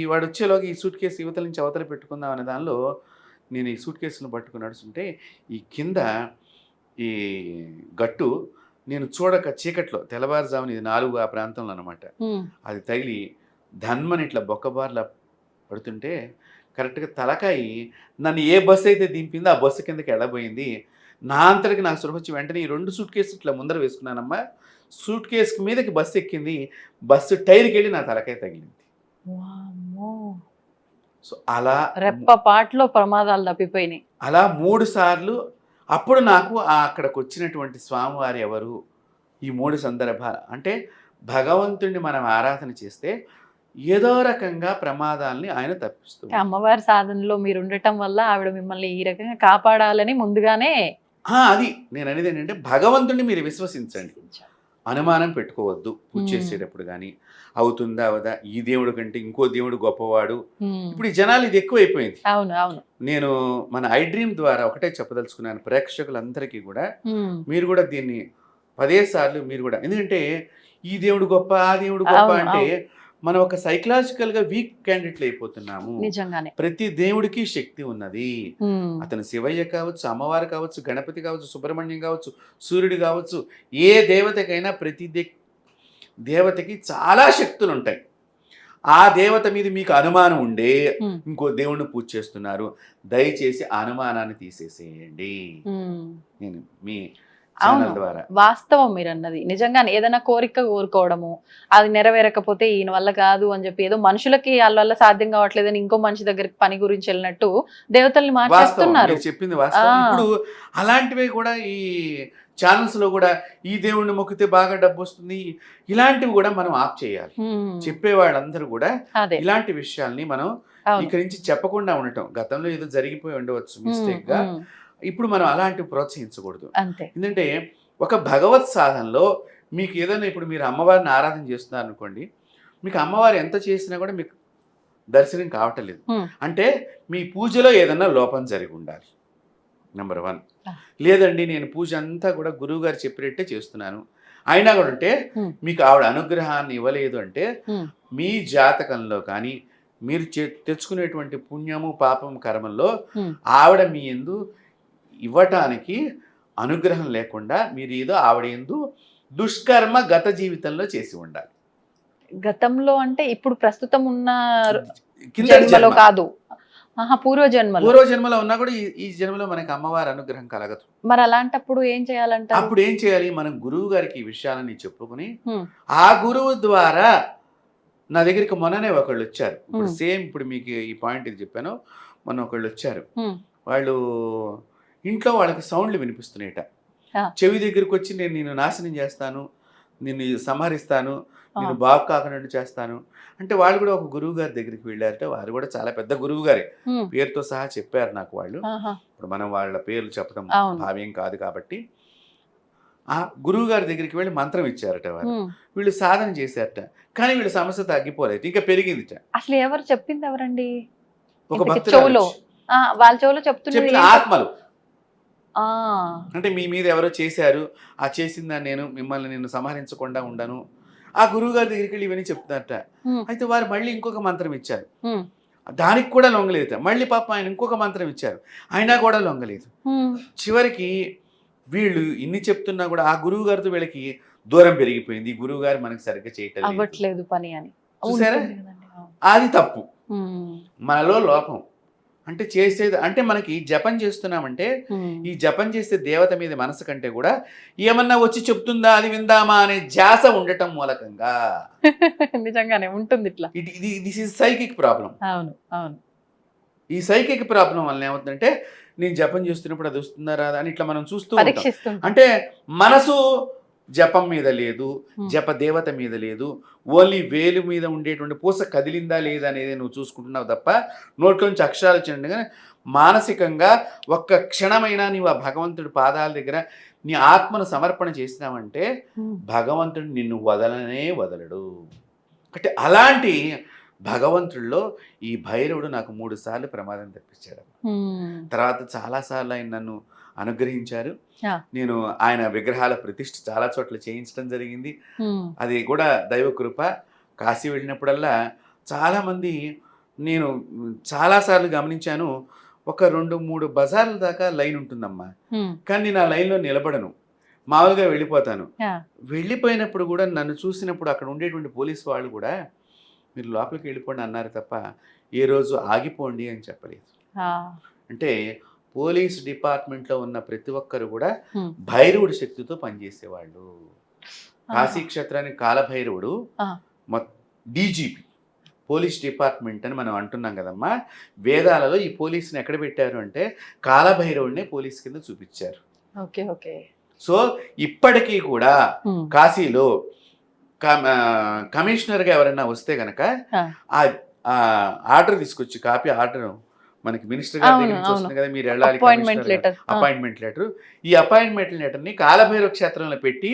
వాడు వచ్చేలోకి ఈ సూట్ కేసు యువతల నుంచి అవతల పెట్టుకుందాం అనే దానిలో నేను ఈ సూట్ కేసులను పట్టుకుని నడుస్తుంటే ఈ కింద ఈ గట్టు నేను చూడక చీకట్లో, తెల్లవారుజామున, ఇది 4 ఆ ప్రాంతంలో అనమాట, అది తగిలి ధన్మని ఇట్లా బొక్కబార్లా పడుతుంటే కరెక్ట్గా తలకాయి నన్ను ఏ బస్సు అయితే దింపిందో ఆ బస్సు కిందకి వెళ్ళబోయింది. నా అంతటికి నాకు సురహ వచ్చి వెంటనే ఈ 2 సూట్ కేసులు ఇట్లా ముందర వేసుకున్నానమ్మా. సూట్ కేసు మీదకి బస్సు ఎక్కింది, బస్సు టైర్కి వెళ్ళి నా తలకాయ తగిలింది. సో అలా
రెప్పపాట్లో ప్రమాదాలు తప్పిపోయినాయి.
అలా 3 సార్లు. అప్పుడు నాకు అక్కడికి వచ్చినటువంటి స్వామివారు ఎవరు, ఈ 3 సందర్భాలు అంటే భగవంతుడిని మనం ఆరాధన చేస్తే ఏదో రకంగా ప్రమాదాలని ఆయన తప్పిస్తుంది.
అమ్మవారి సాధనలో మీరు ఉండటం వల్ల ఆవిడ మిమ్మల్ని ఈ రకంగా కాపాడాలని ముందుగానే.
అది నేను అనేది ఏంటంటే భగవంతుడిని మీరు విశ్వసించండి, అనుమానం పెట్టుకోవద్దు. పూజ చేసేటప్పుడు కానీ అవుతుందా అవదా, ఈ దేవుడు కంటే ఇంకో దేవుడు గొప్పవాడు. ఇప్పుడు ఈ జనాలు ఇది ఎక్కువైపోయింది. నేను మన ఐ డ్రీమ్ ద్వారా ఒకటే చెప్పదలుచుకున్నాను ప్రేక్షకులందరికీ కూడా, మీరు కూడా దీన్ని 10 సార్లు మీరు కూడా, ఎందుకంటే ఈ దేవుడు గొప్ప, ఆ దేవుడు గొప్ప అంటే మనం ఒక సైకలాజికల్ గా వీక్ క్యాండిడేట్లు అయిపోతున్నాము.
నిజంగానే.
ప్రతి దేవుడికి శక్తి ఉన్నది.
ఉమ్,
అతను శివయ్య కావచ్చు, అమ్మవారు కావచ్చు, గణపతి కావచ్చు, సుబ్రహ్మణ్యం కావచ్చు, సూర్యుడు కావచ్చు, ఏ దేవతకైనా ప్రతి దేవతకి చాలా శక్తులు ఉంటాయి. ఆ దేవత మీద మీకు అనుమానం ఉండే
ఉమ్,
ఇంకో దేవుణ్ణి పూజ చేస్తున్నారు, దయచేసి ఆ అనుమానాన్ని తీసేసేయండి.
ఉమ్.
నేను మీ
అవును,
ఛానల్ ద్వారా
వాస్తవం మీరు అన్నది. నిజంగానే ఏదైనా కోరిక కోరుకోవడము, అది నెరవేరకపోతే ఈయన వల్ల కాదు అని చెప్పి, ఏదో మనుషులకి వాళ్ళ వల్ల సాధ్యం కావట్లేదని ఇంకో మనిషి దగ్గరికి పని గురించి వెళ్ళినట్టు దేవతల్ని
వాస్తవం,
మార్చేస్తున్నారు.
మీరు చెప్పింది వాస్తవం.
ఆ.
ఇప్పుడు అలాంటివే కూడా ఈ ఛానల్స్ లో కూడా ఈ దేవుణ్ణి మొక్కితే బాగా డబ్బు వస్తుంది, ఇలాంటివి కూడా మనం ఆప్ చేయాలి.
ఉమ్,
చెప్పే వాళ్ళందరూ కూడా
అదే.
ఇలాంటి విషయాల్ని మనం
అవును.
ఇక్కడి నుంచి చెప్పకుండా ఉండటం. గతంలో ఏదో జరిగిపోయి ఉండవచ్చు మిస్టేక్ గా,
ఉమ్,
ఇప్పుడు మనం అలాంటివి ప్రోత్సహించకూడదు.
అంతే.
ఎందుకంటే ఒక భగవత్ సాధనలో మీకు ఏదైనా, ఇప్పుడు మీరు అమ్మవారిని ఆరాధన చేస్తున్నారు అనుకోండి, మీకు అమ్మవారు ఎంత చేసినా కూడా మీకు దర్శనం కావటం లేదు
Hmm.
అంటే మీ పూజలో ఏదైనా లోపం జరిగి ఉండాలి, నెంబర్ 1. లేదండి నేను పూజ అంతా కూడా గురువు గారు చెప్పినట్టే చేస్తున్నాను అయినా కూడా అంటే మీకు ఆవిడ అనుగ్రహాన్ని ఇవ్వలేదు అంటే మీ జాతకంలో కానీ మీరు తెచ్చుకునేటువంటి పుణ్యము పాపం కర్మల్లో ఆవిడ మీ యందు ఇవ్వటానికి అనుగ్రహం లేకుండా మీరు ఏదో ఆవిడ యందు దుష్కర్మ గత జీవితంలో చేసి ఉండాలి.
గతంలో అంటే ఇప్పుడు ప్రస్తుతం ఉన్న
కింద
జన్మలో కాదు,
పూర్వజన్మలో ఉన్నా కూడా ఈ జన్మలో మనకి అమ్మవారి అనుగ్రహం కలగదు.
మరి అలాంటప్పుడు ఏం చేయాలంట?
అప్పుడు ఏం చేయాలి, మనం గురువు గారికి ఈ విషయాలని చెప్పుకుని ఆ గురువు ద్వారా, నా దగ్గరికి మొన్ననే ఒకళ్ళు వచ్చారు, ఇప్పుడు సేమ్ ఇప్పుడు మీకు ఈ పాయింట్ ఇది చెప్పాను, మొన్న ఒకళ్ళు వచ్చారు, వాళ్ళు ఇంట్లో వాళ్ళకి సౌండ్లు వినిపిస్తున్నాయట, చెవి దగ్గరికి వచ్చి నేను నిన్ను నాశనం చేస్తాను, నిన్ను సంహరిస్తాను, నేను బాగు కాకుండా చేస్తాను అంటే వాళ్ళు కూడా ఒక గురువు గారి దగ్గరికి వెళ్ళారట. వారు కూడా చాలా పెద్ద గురువు గారే, పేరుతో సహా చెప్పారు నాకు వాళ్ళు. ఇప్పుడు మనం వాళ్ళ పేర్లు చెప్పడం భావ్యం కాదు కాబట్టి ఆ గురువు గారి దగ్గరికి వెళ్ళి మంత్రం ఇచ్చారట వారు. వీళ్ళు సాధన చేశారట, కానీ వీళ్ళ సమస్య తగ్గిపోలేదు, ఇంకా పెరిగిందిట.
అసలు ఎవరు చెప్పింది ఎవరండి?
ఒక భక్తులు
వాళ్ళ చెవులో చెప్తున్నారు
ఆత్మలు. అంటే మీ మీద ఎవరో చేశారు, ఆ చేసిందా మిమ్మల్ని నేను సంహరించకుండా ఉండను, ఆ గురువు గారి దగ్గరికి వెళ్ళి ఇవన్నీ చెప్తున్నారట. అయితే వారు మళ్ళీ ఇంకొక మంత్రం ఇచ్చారు, దానికి కూడా లొంగలేదు. మళ్ళీ పాపం ఆయన ఇంకొక మంత్రం ఇచ్చారు, అయినా కూడా లొంగలేదు. చివరికి వీళ్ళు ఇన్ని చెప్తున్నా కూడా ఆ గురువు గారితో వీళ్ళకి దూరం పెరిగిపోయింది, ఈ గురువు గారు మనకి సరిగ్గా చేయట్లేదు
పని అని.
చూసారా, అది తప్పు, మనలో లోపం. అంటే చేసేది అంటే మనకి జపం చేస్తున్నామంటే ఈ జపం చేసే దేవత మీద మనసు కంటే కూడా ఏమన్నా వచ్చి చెప్తుందా అది విందామా అనే ధ్యాస ఉండటం మూలకంగా
నిజంగానే ఉంటుంది ఇట్లా.
This is psychic problem.
అవును అవును.
ఈ సైకిక్ ప్రాబ్లం వల్ల ఏమవుతుందంటే నేను జపం చేస్తున్నప్పుడు అది వస్తుందా రాదా అని ఇట్లా మనం చూస్తూ ఉంటాం. అంటే మనసు జపం మీద లేదు, జప దేవత మీద లేదు, ఓన్లీ వేలు మీద ఉండేటువంటి పూస కదిలిందా లేదా అనేది నువ్వు చూసుకుంటున్నావు తప్ప నోట్లోంచి అక్షరాలు చిన్నగా మానసికంగా ఒక్క క్షణమైనా నీవు ఆ భగవంతుడి పాదాల దగ్గర నీ ఆత్మను సమర్పణ చేసినావంటే భగవంతుడు నిన్ను వదలనే వదలడు. అంటే అలాంటి భగవంతుడిలో ఈ భైరవుడు నాకు 3 సార్లు ప్రమాదం తెప్పించాడు. తర్వాత చాలాసార్లు ఆయన నన్ను అనుగ్రహించారు. నేను ఆయన విగ్రహాల ప్రతిష్ఠ చాలా చోట్ల చేయించడం జరిగింది, అది కూడా దైవ కృప. కాశీ వెళ్ళినప్పుడల్లా చాలామంది, నేను చాలాసార్లు గమనించాను, ఒక 2-3 బజార్ల దాకా లైన్ ఉంటుందమ్మా, కానీ నేను ఆ లైన్లో నిలబడను, మామూలుగా వెళ్ళిపోతాను. వెళ్ళిపోయినప్పుడు కూడా నన్ను చూసినప్పుడు అక్కడ ఉండేటువంటి పోలీసు వాళ్ళు కూడా మీరు లోపలికి వెళ్ళిపోండి అన్నారు తప్ప ఏ రోజు ఆగిపోండి అని చెప్పలేదు. అంటే పోలీస్ డిపార్ట్మెంట్లో ఉన్న ప్రతి ఒక్కరు కూడా భైరవుడి శక్తితో పనిచేసేవాళ్ళు. కాశీ క్షేత్రానికి కాలభైరవుడు డీజీపీ పోలీస్ డిపార్ట్మెంట్ అని మనం అంటున్నాం కదమ్మా. వేదాలలో ఈ పోలీసుని ఎక్కడ పెట్టారు అంటే కాలభైరవుడినే పోలీస్ కింద చూపించారు.
Okay okay.
సో ఇప్పటికీ కూడా కాశీలో కమిషనర్గా ఎవరైనా వస్తే కనుక ఆ ఆర్డర్ తీసుకొచ్చి, కాపీ ఆర్డర్ మనకి మినిస్టర్ గారి దగ్గర నుంచి వస్తుంది కదా, మీరు వెళ్ళాలి అపాయింట్మెంట్ లెటర్, ఈ అపాయింట్మెంట్ లెటర్ని కాలభైరవ క్షేత్రంలో పెట్టి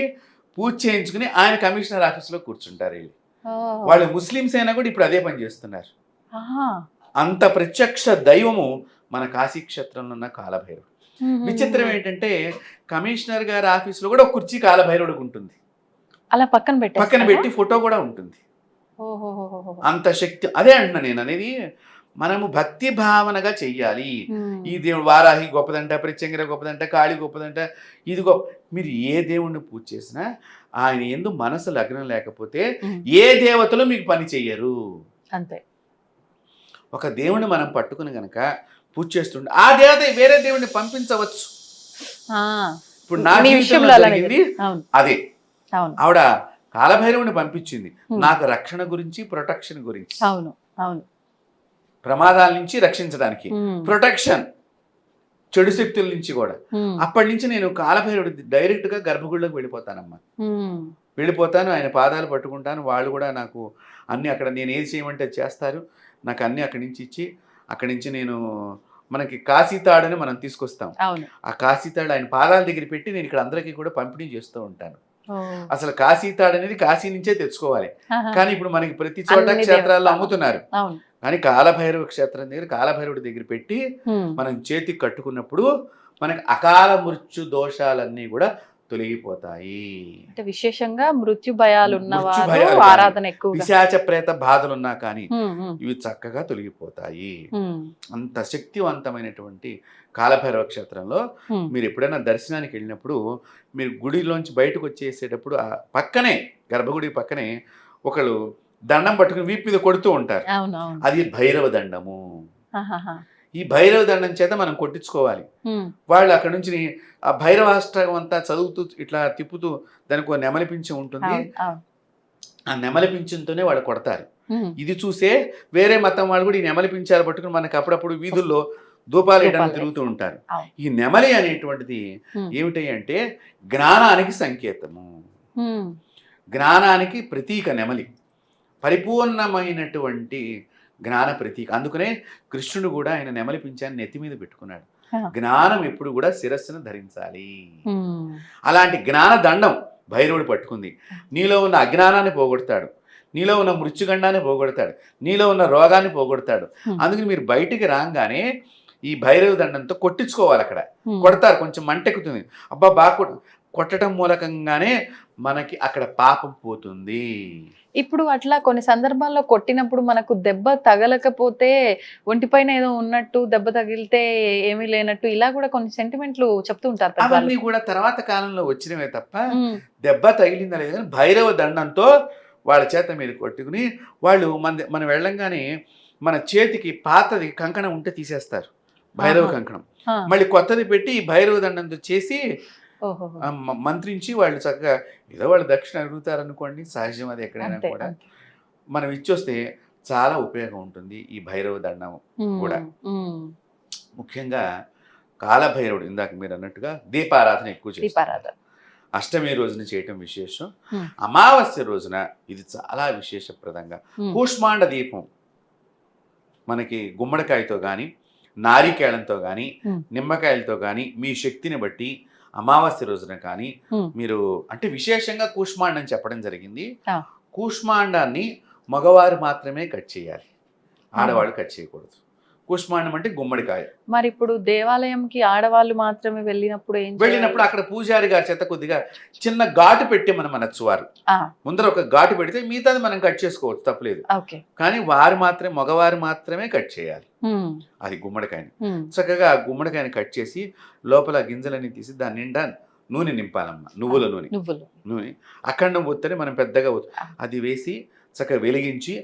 పూజ చేయించుకుని ఆయన కమిషనర్ ఆఫీస్లో కూర్చుంటారు. వీళ్ళు వాళ్ళు ముస్లిమ్స్ అయినా కూడా ఇప్పుడు అదే పని చేస్తున్నారు. అంత ప్రత్యక్ష దైవము మన కాశీ క్షేత్రంలో ఉన్న కాలభైరవుడు. విచిత్రం ఏంటంటే కమిషనర్ గారి ఆఫీస్లో కూడా ఒక కుర్చీ కాలభైరవుడికి ఉంటుంది,
అలా పక్కన పెట్టి
ఫోటో కూడా ఉంటుంది.
ఓహోహోహోహో.
అంత శక్తి. అదే అంటున్నా నేను అనేది, మనము భక్తి భావనగా చెయ్యాలి. ఈ దేవుడు వారాహి గొప్పదంట, ప్రత్యంగిర గొప్పదంట, కాళి గొప్పదంట, ఇది గొప్ప. మీరు ఏ దేవుణ్ణి పూజ చేసినా ఆయన యందు మనసు లగ్నం లేకపోతే ఏ దేవతలు మీకు పని చెయ్యరు.
అంతే.
ఒక దేవుణ్ణి మనం పట్టుకుని గనక పూజ చేస్తుంటే ఆ దేవత వేరే దేవుణ్ణి పంపించవచ్చు. ఇప్పుడు నా
మీ
జీవితంలో
విషయంలో అలానే
జరిగింది
అవును
అదే.
అవును
ఆవిడ కాలభైరవుని పంపించింది నాకు రక్షణ గురించి, ప్రొటెక్షన్ గురించి,
అవును అవును.
ప్రమాదాల నుంచి రక్షించడానికి, ప్రొటెక్షన్, చెడు శక్తుల నుంచి కూడా. అప్పటి నుంచి నేను కాలభైరవుడి డైరెక్ట్ గా గర్భగుడిలోకి వెళ్ళిపోతానమ్మా. వెళ్ళిపోతాను, ఆయన పాదాలు పట్టుకుంటాను. వాళ్ళు కూడా నాకు అన్ని అక్కడ నేను ఏది చేయమంటే అది చేస్తారు. నాకు అన్ని అక్కడి నుంచి ఇచ్చి, అక్కడి నుంచి నేను మనకి కాశీతాడని మనం తీసుకొస్తాం.
అవును.
ఆ కాశీతాడు ఆయన పాదాల దగ్గర పెట్టి నేను ఇక్కడ అందరికీ కూడా పంపిణీ చేస్తూ ఉంటాను. అసలు కాశీతాడు అనేది కాశీ నుంచే తెచ్చుకోవాలి. కానీ ఇప్పుడు మనకి ప్రతి చోట
అన్ని
క్షేత్రాల్లో
దేవస్థానాలు.
అమ్ముతున్నారు.
అవును.
కానీ కాలభైరవ క్షేత్రం దగ్గర కాలభైరవుడి దగ్గర పెట్టి మనం చేతికి కట్టుకున్నప్పుడు మనకి అకాల మృత్యు దోషాలన్నీ కూడా తొలగిపోతాయి.
అంటే విశేషంగా మృత్యు భయాలు
మృత్యు
ఉన్నవారు
భయాలు కానీ,
ఆరాధన ఎక్కువగా.
పిశాచ ప్రేత బాధలున్నా కానీ
ఉమ్,
ఇవి చక్కగా తొలగిపోతాయి.
ఉమ్,
అంత శక్తివంతమైనటువంటి కాలభైరవ క్షేత్రంలో
ఉమ్.
మీరు ఎప్పుడైనా దర్శనానికి వెళ్ళినప్పుడు మీరు గుడిలోంచి బయటకు వచ్చేసేటప్పుడు ఆ పక్కనే, గర్భగుడి పక్కనే ఒకళ్ళు దండం పట్టుకుని వీపు మీద కొడుతూ ఉంటారు.
అవును అవును.
అది భైరవ దండము.
ఆహాహా.
ఈ భైరవ దండం చేత మనం కొట్టించుకోవాలి.
ఉమ్,
వాళ్ళు అక్కడ నుంచి ఆ భైరవాష్టకం అంతా చదువుతూ ఇట్లా తిప్పుతూ దానికి ఒక నెమలి పింఛం ఉంటుంది.
అవును అవును.
ఆ నెమలి పింఛంతోనే వాళ్ళు కొడతారు.
ఉమ్,
ఇది చూసే వేరే మతం వాళ్ళు కూడా ఈ నెమలి పించాలు పట్టుకుని మనకి అప్పుడప్పుడు వీధుల్లో ధూపాలు వేయడానికి
ధూపాలు
తిరుగుతూ ఉంటారు.
అవును.
ఈ నెమలి అనేటువంటిది
ఉమ్,
ఏమిటి అంటే జ్ఞానానికి సంకేతము,
ఉమ్,
జ్ఞానానికి ప్రతీక నెమలి, పరిపూర్ణమైనటువంటి జ్ఞాన ప్రతీక. అందుకనే కృష్ణుడు కూడా ఆయన నెమలి పింఛాన్ని నెత్తి మీద పెట్టుకున్నాడు. జ్ఞానం ఎప్పుడు కూడా శిరస్సును ధరించాలి.
ఉమ్.
అలాంటి జ్ఞాన దండం భైరవుడు పట్టుకుంది. నీలో ఉన్న అజ్ఞానాన్ని పోగొడతాడు, నీలో ఉన్న మృత్యుగండాన్ని పోగొడతాడు, నీలో ఉన్న రోగాన్ని పోగొడతాడు. అందుకని మీరు బయటికి రాగానే ఈ భైరవ దండంతో కొట్టించుకోవాలి. అక్కడ కొడతారు, కొంచెం మంటెక్కుతుంది. అబ్బా బాగా కొట్టడం మూలకంగానే మనకి అక్కడ పాపం పోతుంది.
ఇప్పుడు అట్లా కొన్ని సందర్భాల్లో కొట్టినప్పుడు మనకు దెబ్బ తగలకపోతే ఒంటిపైన ఏదో ఉన్నట్టు, దెబ్బ తగిలితే ఏమీ లేనట్టు, ఇలా కూడా కొన్ని సెంటిమెంట్లు చెప్తూ ఉంటారు పెద్దవాళ్ళు.
అవన్నీ కూడా తర్వాత కాలంలో వచ్చినవే తప్ప
ఉమ్,
దెబ్బ తగిలిందా లేదు కానీ భైరవ దండంతో వాళ్ళ చేత మీరు కొట్టుకుని వాళ్ళు మనం వెళ్ళంగానే మన చేతికి పాతది కంకణం ఉంటే తీసేస్తారు, భైరవ కంకణం.
ఆ,
మళ్ళీ కొత్తది పెట్టి ఈ భైరవ దండంతో చేసి
ఓహోహో.
మంత్రించి వాళ్ళు చక్కగా ఏదో వాళ్ళు దక్షిణ అడుగుతారు అనుకోండి, సహజం అది ఎక్కడైనా
అంతే,
కూడా.
అంతే.
మనం ఇచ్చొస్తే చాలా ఉపయోగం ఉంటుంది ఈ భైరవ దండం కూడా.
ఉమ్,
ముఖ్యంగా కాలభైరవుడు ఇందాక మీరు అన్నట్టుగా దీపారాధన ఎక్కువ చేస్తారు.
దీపారాధన.
అష్టమి రోజున చేయటం విశేషం.
Hmm.
అమావాస్య రోజున ఇది చాలా విశేషప్రదంగా
Hmm.
కూష్మాండ దీపం మనకి గుమ్మడికాయతో కానీ, నారికేళంతో కానీ,
Hmm.
నిమ్మకాయలతో కానీ మీ శక్తిని బట్టి అమావాస్య రోజున కానీ
Hmm.
మీరు అంటే విశేషంగా కూష్మాండం చెప్పడం జరిగింది.
Ah.
కూష్మాండాన్ని మగవారు మాత్రమే కట్ చేయాలి, ఆడవాళ్ళు కట్ చేయకూడదు. కూష్మాండం అంటే గుమ్మడికాయ.
మరి ఇప్పుడు దేవాలయంకి ఆడవాళ్ళు మాత్రమే వెళ్ళినప్పుడు ఏం
వెళ్ళినప్పుడు అక్కడ పూజారి గారి చేత కొద్దిగా చిన్న ఘాటు పెట్టి మనం అనొచ్చు. వారు ముందర ఒక ఘాటు పెడితే మిగతాది మనం కట్ చేసుకోవచ్చు, తప్పలేదు.
ఓకే.
కానీ మగవారు మాత్రమే కట్ చేయాలి అది గుమ్మడికాయని. చక్కగా ఆ గుమ్మడికాయని కట్ చేసి లోపల గింజలన్నీ తీసి దాని నిండా నూనె నింపాలమ్మ, నువ్వుల నూనె. అఖండం ఒత్తని మనం పెద్దగా అది వేసి చక్కగా వెలిగించి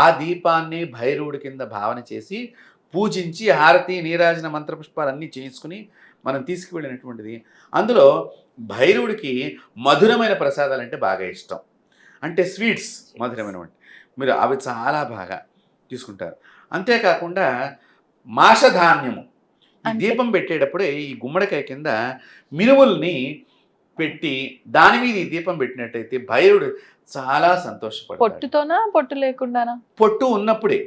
ఆ దీపాన్ని భైరవుడి కింద భావన చేసి పూజించి హారతి నీరాజన మంత్రపుష్పాలన్నీ చేసుకుని మనం తీసుకువెళ్ళినటువంటిది. అందులో భైరవుడికి మధురమైన ప్రసాదాలు అంటే బాగా ఇష్టం, అంటే స్వీట్స్ మధురమైనటువంటి మీరు అవి చాలా బాగా తీసుకుంటారు. అంతేకాకుండా మాషధాన్యము ఈ దీపం పెట్టేటప్పుడే ఈ గుమ్మడికాయ కింద మినుముల్ని పెట్టి దాని మీద ఈ దీపం పెట్టినట్టయితే భైరవుడు చాలా సంతోషపడతాడు.
పొట్టుతోనా పొట్టు లేకుండానా?
పొట్టు ఉన్నప్పుడే.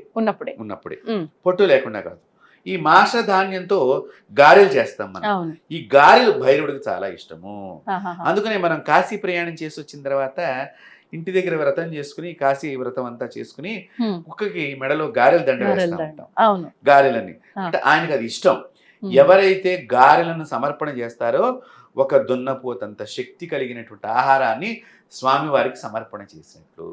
పొట్టు లేకుండా కాదు. ఈ మాషధాన్యంతో గారెలు చేస్తాం మనం. ఈ గారెలు భైరవుడికి చాలా ఇష్టము. అందుకనే మనం కాశీ ప్రయాణం చేసి వచ్చిన తర్వాత ఇంటి దగ్గర వ్రతం చేసుకుని కాశీ వ్రతం అంతా చేసుకుని కుక్కకి మెడలో గారెలు దండ వేస్తూ ఉంటాం. గారెలని అంటే ఆయనకు అది ఇష్టం. ఎవరైతే గారెలను సమర్పణ చేస్తారో ఒక దున్నపోతంత శక్తి కలిగినటువంటి ఆహారాన్ని స్వామివారికి సమర్పణ చేసినట్లు.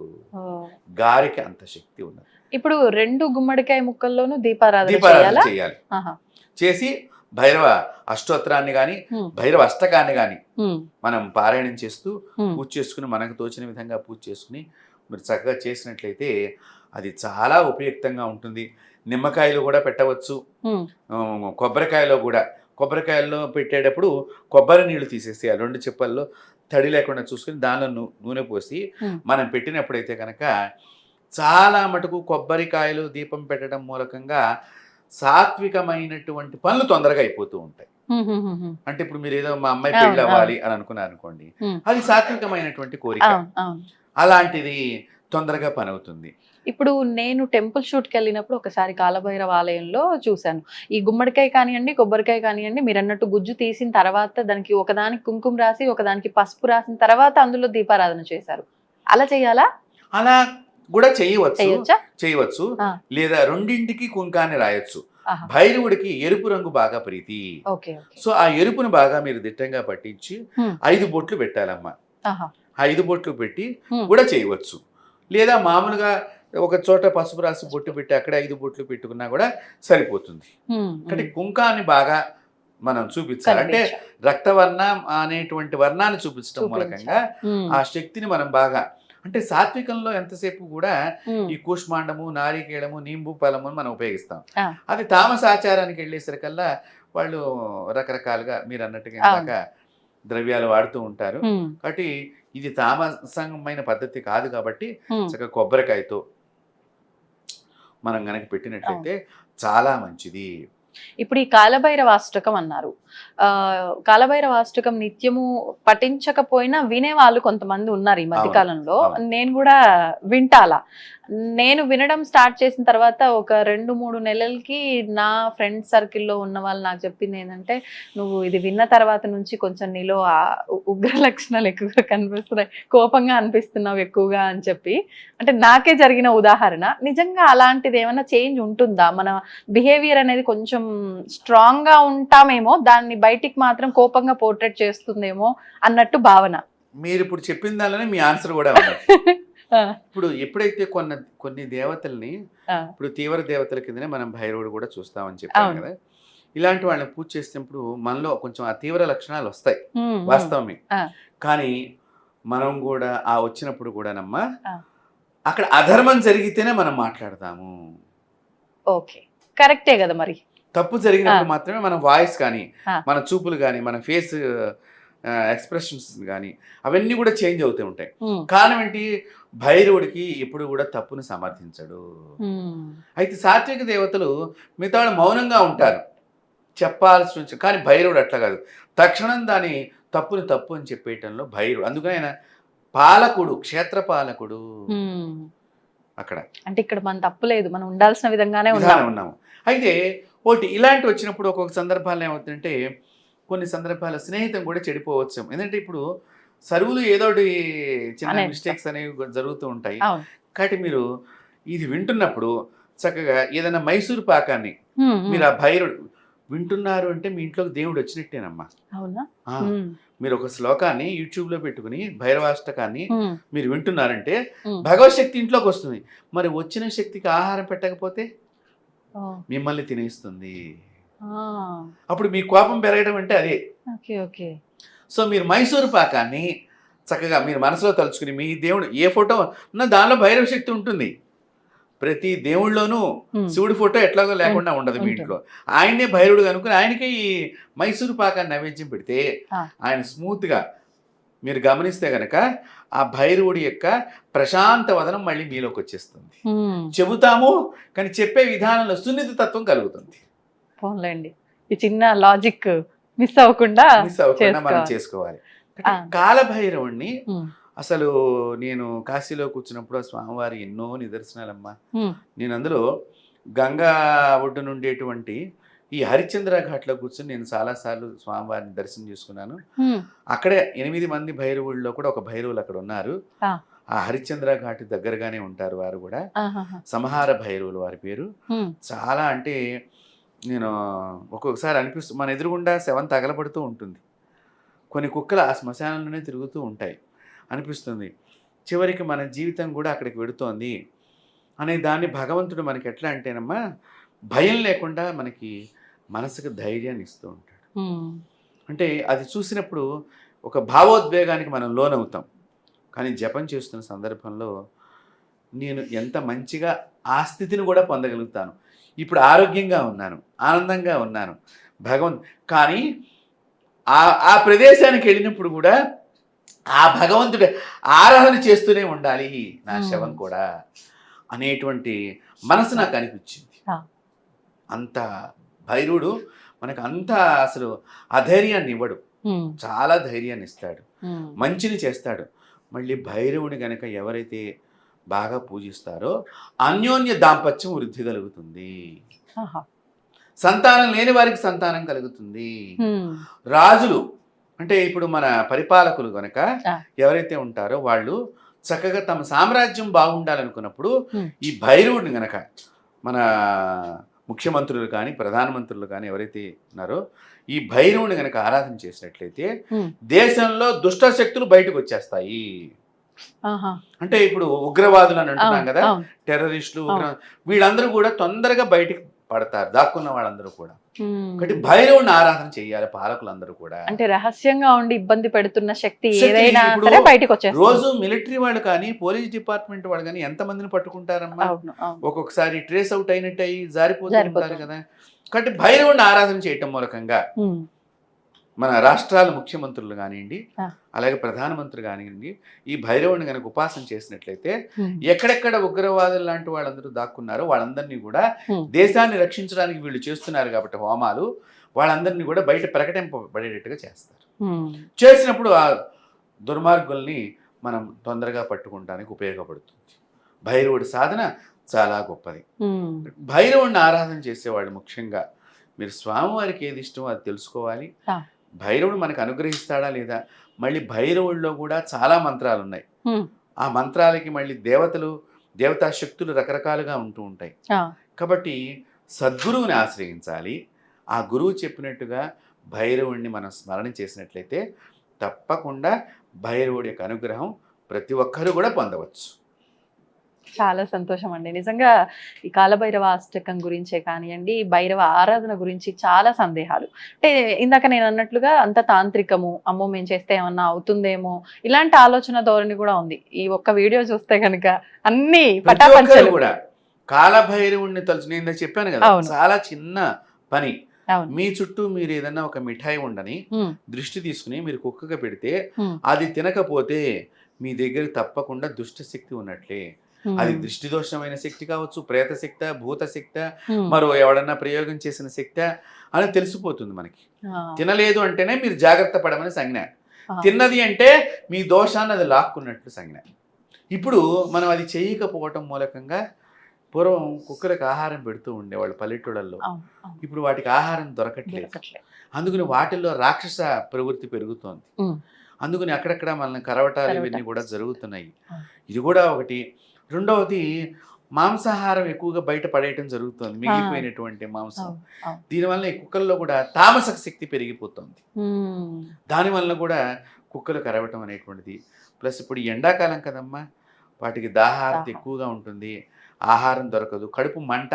గారెకి అంత శక్తి ఉన్నది.
ఇప్పుడు 2 గుమ్మడికాయ ముక్కల్లోనూ దీపారాధన
దీపారాధన చేయాలి.
ఆహా.
చేసి భైరవ అష్టోత్తరాన్ని కానీ భైరవ అష్టకాన్ని కానీ మనం పారాయణం చేస్తూ పూజ చేసుకుని మనకు తోచిన విధంగా పూజ చేసుకుని మీరు చక్కగా చేసినట్లయితే అది చాలా ఉపయుక్తంగా ఉంటుంది. నిమ్మకాయలు కూడా పెట్టవచ్చు, కొబ్బరికాయలో కూడా. కొబ్బరికాయల్లో పెట్టేటప్పుడు కొబ్బరి నీళ్లు తీసేసేయాలి. 2 చిప్పల్లో తడి లేకుండా చూసుకుని దానిలో నూనె పోసి మనం పెట్టినప్పుడైతే కనుక చాలా మటుకు కొబ్బరికాయలు దీపం పెట్టడం మూలకంగా సాత్వికమైనటువంటి పనులు తొందరగా అయిపోతూ ఉంటాయి. అంటే ఇప్పుడు మీరు ఏదో మా అమ్మాయి పెళ్ళి అవ్వాలి అని అనుకున్నారు అనుకోండి, అది సాత్వికమైనటువంటి కోరిక, అలాంటిది తొందరగా పని అవుతుంది.
ఇప్పుడు నేను టెంపుల్ షూట్కి వెళ్ళినప్పుడు ఒకసారి కాలభైరవ ఆలయంలో చూశాను. ఈ గుమ్మడికాయ కానివ్వండి, కొబ్బరికాయ కానివ్వండి, మీరు అన్నట్టు గుజ్జు తీసిన తర్వాత దానికి ఒకదానికి కుంకుమ రాసి ఒకదానికి పసుపు రాసిన తర్వాత అందులో దీపారాధన చేశారు. అలా చేయాలా?
అలా కూడా చేయవచ్చు. లేదా రెండింటికి కుంకాన్ని రాయొచ్చు. భైరవుడికి ఎరుపు రంగు బాగా ప్రీతి. సో ఆ ఎరుపును బాగా మీరు దిట్టంగా పట్టించి 5 బొట్లు పెట్టాలమ్మా. 5 బొట్లు పెట్టి కూడా చేయవచ్చు. లేదా మామూలుగా ఒక చోట పసుపు రాసి బొట్టు పెట్టి అక్కడ 5 బొట్లు పెట్టుకున్నా కూడా సరిపోతుంది. అంటే కుంకాన్ని బాగా మనం చూపించాలి. అంటే రక్తవర్ణం అనేటువంటి వర్ణాన్ని చూపించడం మూలకంగా ఆ శక్తిని మనం బాగా, అంటే సాత్వికంలో ఎంతసేపు కూడా ఈ కూష్మాండము, నారికేళము, నీంబు ఫలము మనం ఉపయోగిస్తాం. అది తామస ఆచారానికి వెళ్ళేసరికల్లా వాళ్ళు రకరకాలుగా మీరు అన్నట్టుగా ద్రవ్యాలు వాడుతూ ఉంటారు. కాబట్టి ఇది తామసమైన పద్ధతి కాదు. కాబట్టి చక్కగా కొబ్బరికాయతో మనం గనక పెట్టినట్లయితే చాలా మంచిది.
ఇప్పుడు ఈ కాలభైరవాష్టకం అన్నారు. కాలభైరవాష్టకం నిత్యము పఠించకపోయినా వినే వాళ్ళు కొంతమంది ఉన్నారు ఈ మధ్యకాలంలో. నేను కూడా వింటాలా. నేను వినడం స్టార్ట్ చేసిన తర్వాత ఒక 2-3 నెలలకి నా ఫ్రెండ్ సర్కిల్లో ఉన్న వాళ్ళు నాకు చెప్పింది ఏంటంటే, నువ్వు ఇది విన్న తర్వాత నుంచి కొంచెం నీలో ఉగ్ర లక్షణాలు ఎక్కువగా కనిపిస్తున్నాయి, కోపంగా అనిపిస్తున్నావు ఎక్కువగా అని చెప్పి. అంటే నాకే జరిగిన ఉదాహరణ. నిజంగా అలాంటిది ఏమైనా చేంజ్ ఉంటుందా? మన బిహేవియర్ అనేది కొంచెం స్ట్రాంగ్ గా ఉంటామేమో, దాన్ని బయటికి మాత్రం కోపంగా పోర్ట్రేట్ చేస్తుందేమో అన్నట్టు భావన.
మీరు ఇప్పుడు చెప్పిన దానిలోనే మీ ఆన్సర్ కూడా ఇప్పుడు ఎప్పుడైతే కొన్ని దేవతల్ని, ఇప్పుడు తీవ్ర దేవతల కిందనే మనం భైరవుడు కూడా చూస్తామని చెప్పాం కదా. ఇలాంటి వాళ్ళని పూజ చేసినప్పుడు మనలో కొంచెం ఆ తీవ్ర లక్షణాలు వస్తాయి, వాస్తవమే. కానీ మనం కూడా ఆ వచ్చినప్పుడు కూడానమ్మా అక్కడ అధర్మం జరిగితేనే మనం మాట్లాడతాము.
ఓకే, కరెక్టే కదా. మరి
తప్పు జరిగినప్పుడు మాత్రమే మన వాయిస్ కానీ, మన చూపులు కానీ, మన ఫేస్ ఎక్స్ప్రెషన్స్ కానీ అవన్నీ కూడా చేంజ్ అవుతూ ఉంటాయి. కారణం ఏంటి? భైరవుడికి ఎప్పుడు కూడా తప్పును సమర్థించడు. అయితే సాత్విక దేవతలు మిగతా వాళ్ళు మౌనంగా ఉంటారు, చెప్పాల్సి. కానీ భైరవుడు అట్లా కాదు, తక్షణం దాని తప్పుని తప్పు అని చెప్పేయటంలో భైరవుడు. అందుకని ఆయన పాలకుడు, క్షేత్రపాలకుడు అక్కడ.
అంటే ఇక్కడ మన తప్పు లేదు, మనం ఉండాల్సిన విధంగానే
ఉన్నాము. అయితే ఒకటి ఇలాంటి వచ్చినప్పుడు ఒక్కొక్క సందర్భాల్లో ఏమవుతుందంటే, కొన్ని సందర్భాల్లో స్నేహితం కూడా చెడిపోవచ్చు. ఎందుకంటే ఇప్పుడు సరువులు ఏదోటి చిన్న మిస్టేక్స్ అనేవి జరుగుతూ ఉంటాయి. కాబట్టి మీరు ఇది వింటున్నప్పుడు చక్కగా ఏదైనా మైసూరు పాకాన్ని మీరు ఆ భైరవుడు వింటున్నారు అంటే మీ ఇంట్లోకి దేవుడు వచ్చినట్టేనమ్మా. మీరు ఒక శ్లోకాన్ని యూట్యూబ్ లో పెట్టుకుని భైరవాష్టకాన్ని మీరు వింటున్నారంటే భగవత్ శక్తి ఇంట్లోకి వస్తుంది. మరి వచ్చిన శక్తికి ఆహారం పెట్టకపోతే మిమ్మల్ని తినేస్తుంది. అప్పుడు మీ కోపం పెరగడం అంటే అదే. సో మీరు మైసూరు పాకాన్ని చక్కగా మీరు మనసులో తలుచుకుని, మీ దేవుడు ఏ ఫోటో ఉన్నా దానిలో భైరవ శక్తి ఉంటుంది. ప్రతి దేవుళ్ళలోనూ శివుడి ఫోటో ఎట్లాగో లేకుండా ఉండదు మీ ఇంట్లో. ఆయనే భైరవుడు కనుక్కుని ఆయనకే ఈ మైసూరు పాకాన్ని నైవేద్యం పెడితే ఆయన స్మూత్గా మీరు గమనిస్తే గనక ఆ భైరవుడి యొక్క ప్రశాంత వదనం మళ్ళీ మీలోకి వచ్చేస్తుంది. చెబుతాము కానీ చెప్పే విధానంలో సున్నిత తత్వం కలుగుతుంది.
పోన్లేండి, ఈ చిన్న లాజిక్ మిస్ అవ్వకుండా
మనం చేసుకోవాలి. కాలభైరవుణ్ణి అసలు నేను కాశీలో కూర్చున్నప్పుడు స్వామివారి ఎన్నో నిదర్శనాలమ్మా. నేను అందులో గంగా ఒడ్డున ఉండేటువంటి ఈ హరిశ్చంద్ర ఘాట్లో కూర్చొని నేను చాలాసార్లు స్వామివారిని దర్శనం చేసుకున్నాను. అక్కడే 8 మంది భైరవుల్లో కూడా ఒక భైరవులు అక్కడ ఉన్నారు. ఆ హరిశ్చంద్ర ఘాట్ దగ్గరగానే ఉంటారు వారు కూడా. సంహార భైరవులు వారి పేరు. చాలా అంటే నేను ఒక్కొక్కసారి అనిపిస్తుంది, మన ఎదురుగుండా శవం తగలబడుతూ ఉంటుంది. కొన్ని కుక్కలు ఆ శ్మశానంలోనే తిరుగుతూ ఉంటాయి అనిపిస్తుంది. చివరికి మన జీవితం కూడా అక్కడికి వెడుతోంది అనే దాన్ని భగవంతుడు మనకి ఎట్లా అంటేనమ్మా భయం లేకుండా మనకి మనసుకు ధైర్యాన్ని ఇస్తూ ఉంటాడు. అంటే అది చూసినప్పుడు ఒక భావోద్వేగానికి మనం లోనవుతాం. కానీ జపం చేస్తున్న సందర్భంలో నేను ఎంత మంచిగా ఆ స్థితిని కూడా పొందగలుగుతాను. ఇప్పుడు ఆరోగ్యంగా ఉన్నాను, ఆనందంగా ఉన్నాను కానీ ఆ ప్రదేశానికి వెళ్ళినప్పుడు కూడా ఆ భగవంతుడి ఆరాధన చేస్తూనే ఉండాలి నా శవం కూడా అనేటువంటి మనసు నాకు అనిపించింది. అంత భైరవుడు మనకు అంత అసలు అధైర్యాన్ని ఇవ్వడు, చాలా ధైర్యాన్ని ఇస్తాడు, మంచిని చేస్తాడు. మళ్ళీ భైరవుని గనక ఎవరైతే బాగా పూజిస్తారో అన్యోన్య దాంపత్యం వృద్ధి కలుగుతుంది, సంతానం లేని వారికి సంతానం కలుగుతుంది. రాజులు అంటే ఇప్పుడు మన పరిపాలకులు గనక ఎవరైతే ఉంటారో వాళ్ళు చక్కగా తమ సామ్రాజ్యం బాగుండాలనుకున్నప్పుడు ఈ భైరవుడిని గనక మన ముఖ్యమంత్రులు కానీ ప్రధానమంత్రులు కానీ ఎవరైతే ఉన్నారో ఈ భైరవుని గనక ఆరాధన చేసినట్లయితే దేశంలో దుష్ట శక్తులు బయటకు వచ్చేస్తాయి. అంటే ఇప్పుడు ఉగ్రవాదులు అని అంటున్నాం కదా, టెర్రరిస్టులు, వీళ్ళందరూ కూడా తొందరగా బయటికి పడతారు, దాక్కున్న వాళ్ళందరూ కూడా. కాబట్టి భైరవుని ఆరాధన చేయాలి పాలకులందరూ కూడా.
అంటే రహస్యంగా ఉండి ఇబ్బంది పెడుతున్న శక్తి ఏదైనా సరే బయటికి వచ్చేస్తుంది.
రోజు మిలిటరీ వాళ్ళు కానీ పోలీస్ డిపార్ట్మెంట్ వాళ్ళు కానీ ఎంత మందిని పట్టుకుంటారమ్మా, ఒక్కొక్కసారి ట్రేస్ అవుట్ అయినట్టు అయ్యి జారిపోతుంటారు కదా. కాబట్టి భైరవుని ఆరాధన చేయటం మూలకంగా మన రాష్ట్రాల ముఖ్యమంత్రులు కానివ్వండి, అలాగే ప్రధానమంత్రి కానివ్వండి, ఈ భైరవుని కనుక ఉపాసన చేసినట్లయితే ఎక్కడెక్కడ ఉగ్రవాదులు లాంటి వాళ్ళందరూ దాక్కున్నారో వాళ్ళందరినీ కూడా దేశాన్ని రక్షించడానికి వీళ్ళు చేస్తున్నారు కాబట్టి హోమాలు, వాళ్ళందరినీ కూడా బయట ప్రకటింపబడేటట్టుగా చేస్తారు. చేసినప్పుడు ఆ దుర్మార్గుల్ని మనం తొందరగా పట్టుకుంటానికి ఉపయోగపడుతుంది. భైరవుడి సాధన చాలా గొప్పది. భైరవుడిని ఆరాధన చేసేవాళ్ళు ముఖ్యంగా మీరు స్వామివారికి ఏది ఇష్టమో అది తెలుసుకోవాలి. భైరవుడు మనకు అనుగ్రహిస్తాడా లేదా, మళ్ళీ భైరవుడిలో కూడా చాలా మంత్రాలు ఉన్నాయి. ఆ మంత్రాలకి మళ్ళీ దేవతా శక్తులు రకరకాలుగా ఉంటూ ఉంటాయి. కాబట్టి సద్గురువుని ఆశ్రయించాలి. ఆ గురువు చెప్పినట్టుగా భైరవుడిని మనం స్మరణ చేసినట్లయితే తప్పకుండా భైరవుడి యొక్క అనుగ్రహం ప్రతి ఒక్కరూ కూడా పొందవచ్చు.
చాలా సంతోషం అండి. నిజంగా ఈ కాలభైరవ అష్టకం గురించే కానివ్వండి, భైరవ ఆరాధన గురించి చాలా సందేహాలు. అంటే ఇందాక నేను అన్నట్లుగా అంత తాంత్రికము, అమ్మో మేము చేస్తే ఏమన్నా అవుతుందేమో ఇలాంటి ఆలోచన ధోరణి కూడా ఉంది. ఈ ఒక్క వీడియో చూస్తే కనుక అన్ని పటాపంచలు
కూడా కాలభైరవుడిని తలుచు. నేను చెప్పాను కదా, చాలా చిన్న పని. మీ చుట్టూ మీరు ఏదన్నా ఒక మిఠాయి ఉండని దృష్టి తీసుకుని మీరు కుక్కగా పెడితే అది తినకపోతే మీ దగ్గర తప్పకుండా దుష్ట శక్తి ఉన్నట్లే. అది దృష్టి దోషమైన శక్తి కావచ్చు, ప్రేత శక్తి, భూత శక్తి, మరో ఎవడన్నా ప్రయోగం చేసిన శక్తి అని తెలిసిపోతుంది మనకి. తినలేదు అంటేనే మీరు జాగ్రత్త పడమని సంజ్ఞ, తిన్నది అంటే మీ దోషాన్ని అది లాక్కున్నట్లు సంజ్ఞ. ఇప్పుడు మనం అది చేయకపోవటం మూలకంగా పూర్వం కుక్కలకు ఆహారం పెడుతూ ఉండేవాళ్ళు పల్లెటూళ్ళల్లో. ఇప్పుడు వాటికి ఆహారం దొరకట్లేదు. అందుకని వాటిల్లో రాక్షస ప్రవృత్తి పెరుగుతోంది. అందుకని అక్కడక్కడ మనల్ని కరవటాలు ఇవన్నీ కూడా జరుగుతున్నాయి. ఇది కూడా ఒకటి. రెండవది మాంసాహారం ఎక్కువగా బయట పడేయటం జరుగుతుంది, మిగిలిపోయినటువంటి మాంసం. దీనివల్ల ఈ కుక్కల్లో కూడా తామస శక్తి పెరిగిపోతుంది. దానివల్ల కూడా కుక్కలు కరవటం అనేటువంటిది. ప్లస్ ఇప్పుడు ఎండాకాలం కదమ్మా, వాటికి దాహారత ఎక్కువగా ఉంటుంది, ఆహారం దొరకదు, కడుపు మంట.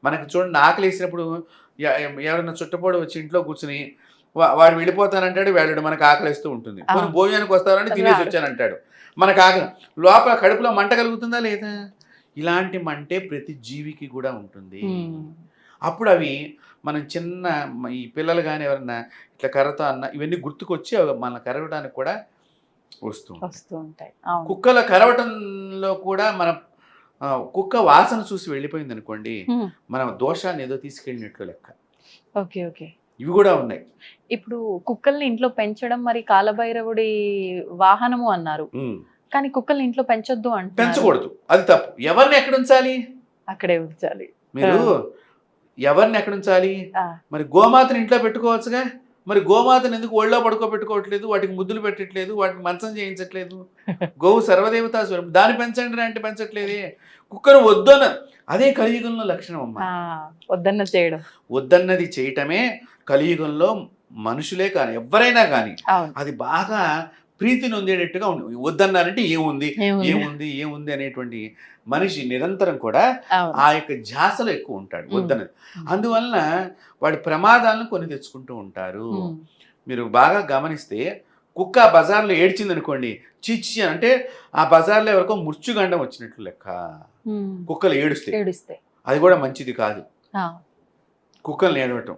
మనకు చూడండి, ఆకలి వేసినప్పుడు ఎవరైనా చుట్టపోడు వచ్చి ఇంట్లో కూర్చుని వాడు వెళ్ళిపోతానంటాడు, వెళ్ళడు, మనకు ఆకలిస్తూ ఉంటుంది. కొన్ని భోజనానికి వస్తారని తినేసి వచ్చానంటాడు, మనకు ఆకలి. లోపల కడుపులో మంట కలుగుతుందా లేదా? ఇలాంటి మంటే ప్రతి జీవికి కూడా ఉంటుంది. అప్పుడు అవి మనం చిన్న ఈ పిల్లలు కానీ ఎవరన్నా ఇట్లా కర్రతో అన్న ఇవన్నీ గుర్తుకొచ్చి మన కరవడానికి కూడా వస్తూ ఉంటాయి. కుక్కల కరవటంలో కూడా మన కుక్క వాసన చూసి వెళ్ళిపోయింది అనుకోండి, మనం దోషాన్ని ఏదో తీసుకెళ్ళినట్లు లెక్క.
ఓకే ఓకే,
ఇవి కూడా ఉన్నాయి.
ఇప్పుడు కుక్కల్ని ఇంట్లో పెంచడం మరి కాలభైరవుడి వాహనము అన్నారు, కానీ కుక్కల్ని ఇంట్లో పెంచొద్దు అంటే
పెంచకూడదు, అది తప్పు. ఎవరిని ఎక్కడ ఉంచాలి?
అక్కడే ఉంచాలి.
మీరు ఎవరిని ఎక్కడ ఉంచాలి? మరి గోమాతని ఇంట్లో పెట్టుకోవచ్చుగా. మరి గోమాతను ఎందుకు ఒళ్ళో పడుకోబెట్టుకోవట్లేదు, వాటికి ముద్దులు పెట్టట్లేదు, వాటికి మంచం చేయించట్లేదు? గోవు సర్వదేవతా స్వరూపం, దాన్ని పెంచండి అంటే పెంచట్లేదే. కుక్కను వద్దన, అదే కలియుగంలో లక్షణం అమ్మా.
వద్దన్నది చేయటమే
కలియుగంలో మనుషులే కానీ ఎవరైనా కానీ
అవును.
అది బాగా ప్రీతిని పొందేటట్టుగా వద్దన్నారంటే ఏముంది
ఏముంది?
ఏముంది ఏముంది అనేటువంటి మనిషి నిరంతరం కూడా
అవును.
ఆ యొక్క ధ్యాసలో ఎక్కువ ఉంటాడు వద్దన్నది.
ఉమ్.
అందువలన వాడి ప్రమాదాలను కొని తెచ్చుకుంటూ ఉంటారు.
ఉమ్.
మీరు బాగా గమనిస్తే కుక్క బజార్లో ఏడ్చింది అనుకోండి, చిచ్చి అంటే ఆ బజార్లో ఎవరికో మృత్యుగండం వచ్చినట్లు లెక్క.
ఉమ్.
కుక్కలు ఏడుస్తే
ఏడుస్తాయి.
అది కూడా మంచిది కాదు,
ఆ.
కుక్కల్ని ఏడవటం.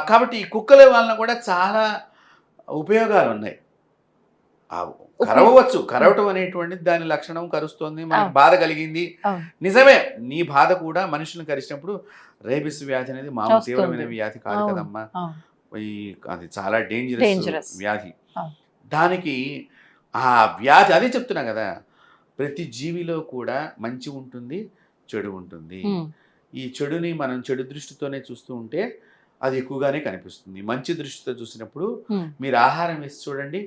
కాబట్టి ఈ కుక్కల వలన కూడా చాలా ఉపయోగాలు ఉన్నాయి. కరవవచ్చు, కరవటం అనేటువంటిది దాని లక్షణం, కరుస్తోంది, మనకి బాధ కలిగింది,
అవును.
నిజమే. నీ బాధ కూడా మనుషులను కరిచినప్పుడు రేబిస్ వ్యాధి అనేది మామూలు
వస్తుంది.
తీవ్రమైన వ్యాధి కాదు
అవును.
కదమ్మా.
అవును.
అది చాలా
Dangerous.
డేంజరస్ వ్యాధి.
అవును.
దానికి ఆ వ్యాధి అదే చెప్తున్నా కదా, ప్రతి జీవిలో కూడా మంచి ఉంటుంది, చెడు ఉంటుంది.
ఉమ్.
ఈ చెడుని మనం చెడు దృష్టితోనే చూస్తూ ఉంటే అది ఎక్కువగానే కనిపిస్తుంది. మంచి దృష్టితో చూసినప్పుడు
ఉమ్.
మీరు ఆహారం వేసి చూడండి,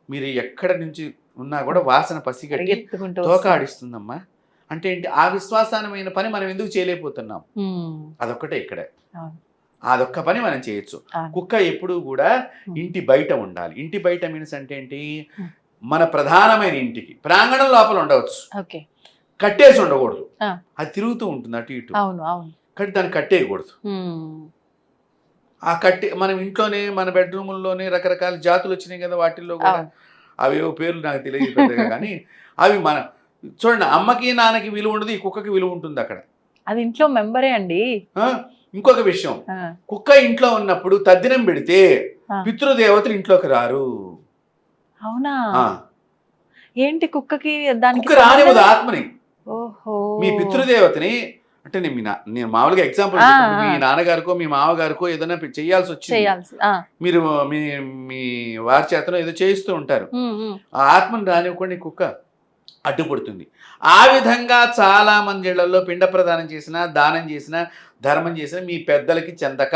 మీరు ఎక్కడ నుంచి ఉన్నా కూడా వాసన పసిగట్టి
పరిగెత్తుకుంటూ
తోక
వస్తుంది.
ఆడిస్తుందమ్మా. అంటే ఏంటి, ఆ విశ్వాసమైన పని మనం ఎందుకు చేయలేకపోతున్నాం?
ఉమ్.
అదొక్కటే ఇక్కడ.
అవును.
అదొక్క పని మనం చేయొచ్చు.
అవును.
కుక్క ఎప్పుడూ కూడా ఇంటి బయట ఉండాలి. ఇంటి బయట మీన్స్ అంటే ఏంటి,
Hmm.
మన ప్రధానమైన ఇంటికి ప్రాంగణం లోపల ఉండవచ్చు,
ఓకే.
కట్టేసి ఉండకూడదు.
Ah.
అది తిరుగుతూ ఉంటుంది అటు ఇటు,
అవును. అవును.
కాబట్టి దాన్ని కట్టేయకూడదు.
ఉమ్.
ఆ కట్టి మనం ఇంట్లోనే మన బెడ్రూముల్లోనే రకరకాల జాతులు వచ్చినాయి కదా, వాటిల్లో కూడా
అవును.
అవేవో పేర్లు నాకు తెలియదు పెద్దగా కానీ అవి మన చూడండి, అమ్మకి నాన్నకి విలువ ఉండదు, ఈ కుక్కకి విలువ ఉంటుంది అక్కడ.
అది ఇంట్లో మెంబరే అండి.
ఆ? ఇంకొక విషయం,
ఆ.
కుక్క ఇంట్లో ఉన్నప్పుడు తద్దినం పెడితే
ఆ.
పితృదేవతలు ఇంట్లోకి రారు.
అవునా?
ఆ.
ఏంటి కుక్కకి దానికి
కుక్క రానివ్వదు ఆత్మని.
ఓహో.
మీ పితృదేవతని అంటే నేను మామూలుగా ఎగ్జాంపుల్
ఆ,
మీ
ఆ.
నాన్నగారికో మీ మామగారికో ఏదైనా చేయాల్సి వచ్చింది,
చేయాల్సి. ఆ.
మీరు మీ మీ వారి చేతనో ఏదో చేయిస్తూ ఉంటారు,
ఉమ్. ఉమ్.
ఆ ఆత్మను రానివ్వకుండా ఈ కుక్క అడ్డుపడుతుంది. ఆ విధంగా చాలా మంది ఇళ్లలో పిండ ప్రదానం చేసినా, దానం చేసినా, ధర్మం చేసినా మీ పెద్దలకి చెందక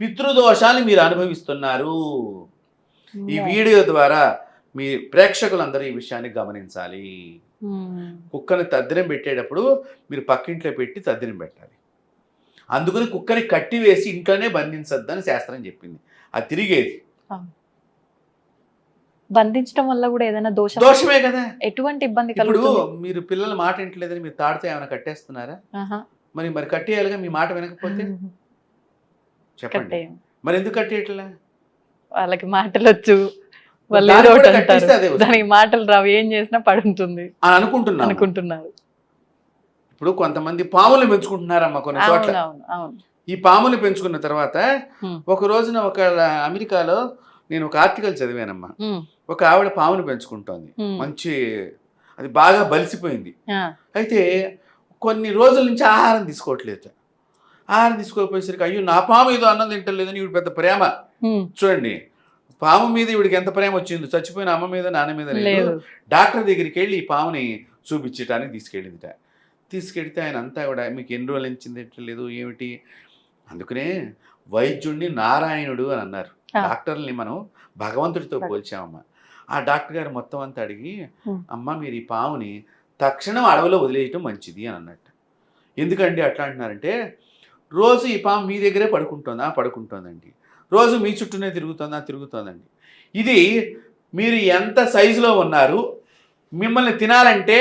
పితృదోషాన్ని మీరు అనుభవిస్తున్నారు. ఈ వీడియో ద్వారా మీ ప్రేక్షకులందరూ ఈ విషయాన్ని గమనించాలి.
ఉమ్.
కుక్కని తద్దినం పెట్టేటప్పుడు మీరు పక్కింట్లో పెట్టి తద్దినం పెట్టాలి. అందుకని కుక్కని కట్టి వేసి ఇంట్లోనే బంధించద్దని శాస్త్రం చెప్పింది. అది తిరిగేది
బంధించడం వల్ల కూడా ఏదైనా
దోషమే కదా.
ఎటువంటి ఇబ్బంది
ఇప్పుడు
కలుగుతుంది?
మీరు పిల్లల మాట వింటలేదని మీరు తాడితే ఏమైనా కట్టేస్తున్నారా?
ఆహా.
మరి కట్టేయాలిగా, మీ మాట వినకపోతే చెప్పండి.
కట్టేయం.
మరి ఎందుకు కట్టేయట్లా?
వాళ్ళకి మాటలు వచ్చు, వాళ్ళు
దానికి
ఏదో ఒకటి
కూడా
అంటారు.
కట్టేస్తే అదే వస్తుంది.
దానికి మాటలు రావు, ఏం చేసినా పడుతుంది
అని అనుకుంటున్నాను.
అనుకుంటున్నారు.
ఇప్పుడు కొంతమంది పాములు పెంచుకుంటున్నారమ్మా కొన్ని చోట్ల.
అవును. అవును. అవును.
ఈ పాములు పెంచుకున్న తర్వాత
Hmm.
ఒక రోజున ఒక అమెరికాలో నేను ఒక ఆర్టికల్ చదివానమ్మా.
ఉమ్.
ఒక ఆవిడ పామును పెంచుకుంటోంది,
ఉమ్.
మంచి అది బాగా బలిసిపోయింది.
ఆ.
అయితే కొన్ని రోజుల నుంచి ఆహారం తీసుకోవట్లేదు. ఆహారం తీసుకోకపోయేసరికి అయ్యో నా పాము ఏదో అన్నం తింటలేదని ఈవిడ పెద్ద ప్రేమ.
ఉమ్.
చూడండి, పాము మీద ఈవిడికి ఎంత ప్రేమ వచ్చిందో, చచ్చిపోయిన అమ్మ మీద నాన్న మీద లేదు.
లేదు.
డాక్టర్ దగ్గరికి వెళ్ళి ఈ పాముని చూపించడానికి తీసుకెళ్ళిందిట. తీసుకెళ్తే ఆయన అంతా కూడా మీకు ఎన్ని రోజులు నుంచి లేదు ఏమిటి, అందుకనే వైద్యుడిని నారాయణుడు అని అన్నారు.
ఆ.
డాక్టర్ని మనం భగవంతుడితో పోల్చామమ్మ. ఆ డాక్టర్ గారు మొత్తం అంతా అడిగి, అమ్మ మీరు ఈ పాముని తక్షణం అడవిలో వదిలేయటం మంచిది అని అన్నట్టు. ఎందుకండి అట్లా అంటున్నారంటే, రోజు ఈ పాము మీ దగ్గరే పడుకుంటుందా? పడుకుంటుందండి. రోజు మీ చుట్టూనే తిరుగుతుందా? తిరుగుతుందండి. ఇది మీరు ఎంత సైజులో ఉన్నారు, మిమ్మల్ని తినాలంటే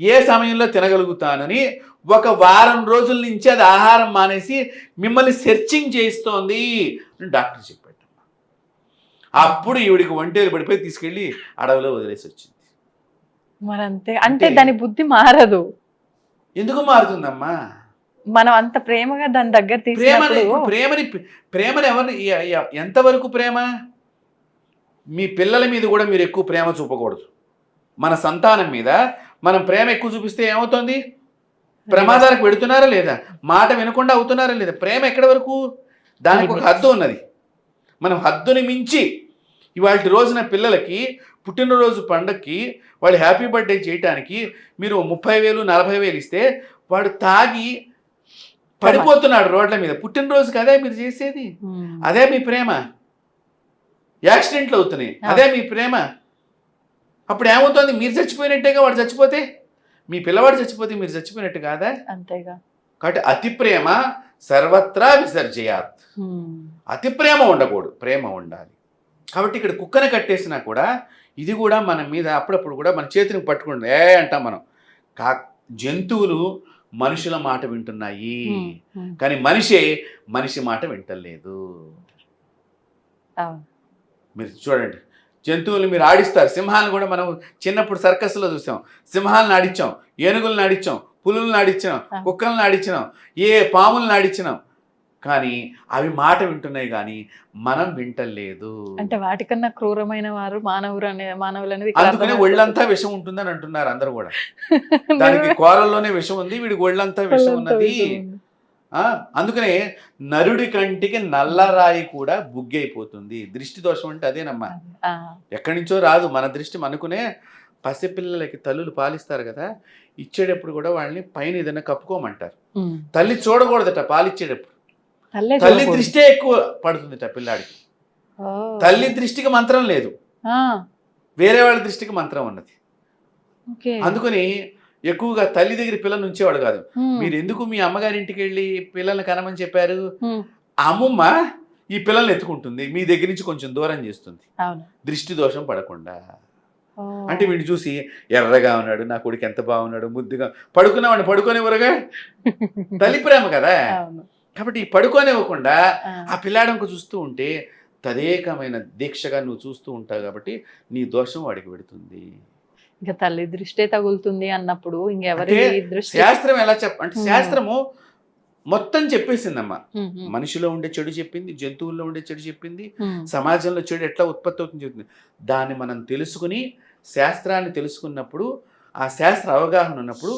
ఏ సమయంలో తినగలుగుతానని ఒక వారం రోజుల నుంచి అది ఆహారం మానేసి మిమ్మల్ని సెర్చింగ్ చేస్తోంది అని డాక్టర్ చెప్పాడు. అప్పుడు ఈవిడికి ఒంటేరు పడిపోయి తీసుకెళ్ళి అడవిలో వదిలేసి వచ్చింది.
మరి అంతే అంటే దాని బుద్ధి మారదు.
ఎందుకు మారుతుందమ్మా?
మనం అంత ప్రేమగా దాని దగ్గర తీసుకున్నప్పుడు
ప్రేమని ఎవరిని ఎంతవరకు ప్రేమ? మీ పిల్లల మీద కూడా మీరు ఎక్కువ ప్రేమ చూపకూడదు. మన సంతానం మీద మనం ప్రేమ ఎక్కువ చూపిస్తే ఏమవుతుంది? ప్రమాదాలకు పెడుతున్నారా లేదా? మాట వినకుండా అవుతున్నారా లేదా? ప్రేమ ఎక్కడి వరకు? దానికి ఒక హద్దు ఉన్నది. మనం హద్దుని మించి ఇవాళ రోజున పిల్లలకి పుట్టినరోజు పండగకి వాళ్ళు హ్యాపీ బర్త్డే చేయటానికి మీరు 30,000 40,000 ఇస్తే వాడు తాగి పడిపోతున్నాడు రోడ్ల మీద. పుట్టినరోజుకి అదే మీరు చేసేది? అదే మీ ప్రేమ? యాక్సిడెంట్లు అవుతున్నాయి, అదే మీ ప్రేమ? అప్పుడు ఏమవుతుంది? మీరు చచ్చిపోయినట్టేగా వాడు చచ్చిపోతే, మీ పిల్లవాడు చచ్చిపోతే మీరు చచ్చిపోయినట్టు కాదా?
అంతేగా.
కాబట్టి అతి ప్రేమ సర్వత్రా విసర్జయాత్. అతి ప్రేమ ఉండకూడదు, ప్రేమ ఉండాలి. కాబట్టి ఇక్కడ కుక్కని కట్టేసినా కూడా ఇది కూడా మన మీద అప్పుడప్పుడు కూడా మన చేతిని పట్టుకుంటుంది అంటాం మనం. జంతువులు మనుషుల మాట వింటున్నాయి, కానీ మనిషి మాట వింటలేదు. మీరు చూడండి, జంతువులు మీరు ఆడిస్తారు. సింహాలను కూడా మనం చిన్నప్పుడు సర్కస్లో చూసాం. సింహాలను ఆడించాం, ఏనుగులను ఆడించాం, పులులను ఆడించినాం, కుక్కలను ఆడించినాం, పాములను ఆడించినాం, కానీ అవి మాట వింటున్నాయి కానీ మనం వింటలేదు.
అంటే వాటికన్నా క్రూరమైన వారు మానవులు అనేది.
అందుకనే ఒళ్ళంతా విషం ఉంటుందని అంటున్నారు అందరూ కూడా. దానికి కూరల్లోనే విషం ఉంది, వీడికి ఒళ్ళంతా విషం ఉన్నది. అందుకనే నరుడి కంటికి నల్లరాయి కూడా బుగ్గైపోతుంది. దృష్టి దోషం అంటే అదేనమ్మా, ఎక్కడి నుంచో రాదు. మన దృష్టి మనకునే. పసిపిల్లలకి తల్లులు పాలిస్తారు కదా, ఇచ్చేటప్పుడు కూడా వాళ్ళని పైన ఏదైనా కప్పుకోమంటారు. తల్లి చూడకూడదట పాలిచ్చేటప్పుడు. తల్లి దృష్టి ఎక్కువ పడుతుందిట పిల్లాడికి. తల్లి దృష్టికి మంత్రం లేదు, వేరే వాళ్ళ దృష్టికి మంత్రం ఉన్నది. అందుకని ఎక్కువగా తల్లి దగ్గర పిల్లలు ఉంచేవాడు కాదు. మీరు ఎందుకు మీ అమ్మగారి ఇంటికి వెళ్ళి పిల్లల్ని కనమని చెప్పారు? అమ్మమ్మ ఈ పిల్లల్ని ఎత్తుకుంటుంది, మీ దగ్గర నుంచి కొంచెం దూరం చేస్తుంది, దృష్టి దోషం పడకుండా. అంటే వీడిని చూసి ఎర్రగా ఉన్నాడు, నా కొడుకు ఎంత బాగున్నాడు, ముద్దుగా పడుకునేవాడిని పడుకోనివ్వరుగా. తల్లి ప్రేమ కదా. కాబట్టి పడుకోనివ్వకుండా ఆ పిల్లాడంకు చూస్తూ ఉంటే తదేకమైన దీక్షగా నువ్వు చూస్తూ ఉంటావు. కాబట్టి నీ దోషం వాడికి పెడుతుంది.
ఇంకా తల్లి దృష్టి తగులుతుంది అన్నప్పుడు ఇంకెవరి దృష్టి?
శాస్త్రం ఎలా అంటే శాస్త్రము మొత్తం చెప్పేసిందమ్మా. మనిషిలో ఉండే చెడు చెప్పింది, జంతువుల్లో ఉండే చెడు చెప్పింది, సమాజంలో చెడు ఎట్లా ఉత్పత్తి అవుతుంది చెప్పింది. దాన్ని మనం తెలుసుకుని శాస్త్రాన్ని తెలుసుకున్నప్పుడు, ఆ శాస్త్ర అవగాహన ఉన్నప్పుడు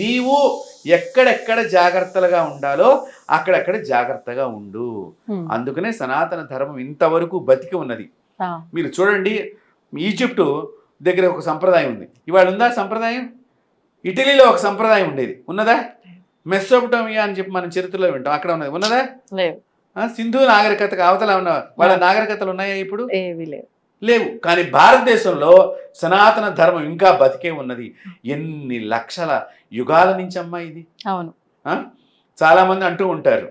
నీవు ఎక్కడెక్కడ జాగ్రత్తలుగా ఉండాలో అక్కడెక్కడ జాగ్రత్తగా ఉండు. అందుకనే సనాతన ధర్మం ఇంతవరకు బతికి ఉన్నది. మీరు చూడండి, ఈజిప్టు దగ్గర ఒక సంప్రదాయం ఉంది, ఇవాళ ఉందా సంప్రదాయం? ఇటలీలో ఒక సంప్రదాయం ఉండేది, ఉన్నదా? మెసోపటోమియా అని చెప్పి మనం చరిత్రలో వింటాం, అక్కడ ఉన్నది, ఉన్నదా? సింధు నాగరికతకు అవతల ఉన్న వాళ్ళ నాగరికతలు ఉన్నాయా ఇప్పుడు? లేవు. కానీ భారతదేశంలో సనాతన ధర్మం ఇంకా బతికే ఉన్నది. ఎన్ని లక్షల యుగాల నుంచి అమ్మా ఇది.
అవును.
చాలా మంది అంటూ ఉంటారు,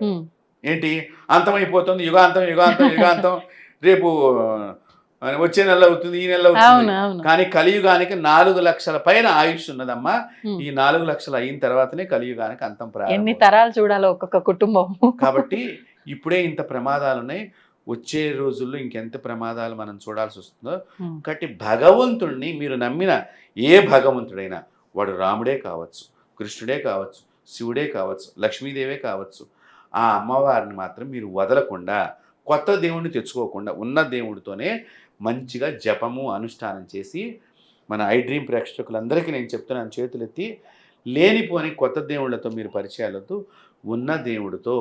ఏంటి అంతమైపోతుంది, యుగాంతం యుగాంతం యుగాంతం, రేపు వచ్చే నెల అవుతుంది, ఈ నెల అవుతుంది. కానీ కలియుగానికి 4 లక్షల పైన ఆయుష్ ఉన్నదమ్మా. ఈ 4 లక్షలు అయిన తర్వాతనే కలియుగానికి అంతం ప్రారంభం.
ఎన్ని తరాలు చూడాలి ఒక్కొక్క కుటుంబం.
కాబట్టి ఇప్పుడే ఇంత ప్రమాదాలు ఉన్నాయి, వచ్చే రోజుల్లో ఇంకెంత ప్రమాదాలు మనం చూడాల్సి వస్తుందో. కాబట్టి భగవంతుడిని మీరు నమ్మిన ఏ భగవంతుడైనా, వాడు రాముడే కావచ్చు, కృష్ణుడే కావచ్చు, శివుడే కావచ్చు, లక్ష్మీదేవే కావచ్చు, ఆ అమ్మవారిని మాత్రం మీరు వదలకుండా, కొత్త దేవుడిని తెచ్చుకోకుండా ఉన్న దేవుడితోనే మంచిగా జపము అనుష్ఠానం చేసి, మన ఐ డ్రీమ్ ప్రేక్షకులందరికీ నేను చెప్తున్నాను, చేతులెత్తి లేనిపోని కొత్త దేవుళ్ళతో మీరు పరిచయాలతో ఉన్న దేవుడితో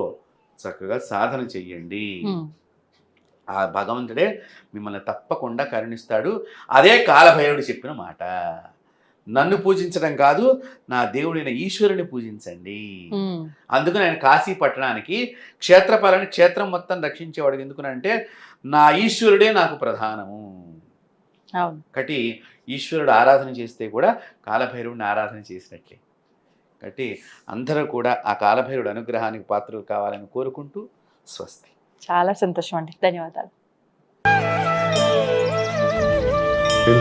చక్కగా సాధన చెయ్యండి. ఆ భగవంతుడే మిమ్మల్ని తప్పకుండా కరుణిస్తాడు. అదే కాలభైరవుడు చెప్పిన మాట. నన్ను పూజించడం కాదు, నా దేవుడైన ఈశ్వరుని పూజించండి. అందుకని ఆయన కాశీ పట్టణానికి క్షేత్రపాలని, క్షేత్రం మొత్తం రక్షించేవాడు. ఎందుకనంటే నా ఈశ్వరుడే నాకు ప్రధానము. కాబట్టి ఈశ్వరుడు ఆరాధన చేస్తే కూడా కాలభైరవుడిని ఆరాధన చేసినట్లే. కాబట్టి అందరూ కూడా ఆ కాలభైరవుడు అనుగ్రహానికి పాత్రలు కావాలని కోరుకుంటూ స్వస్తి.
చాలా సంతోషం అండి, ధన్యవాదాలు.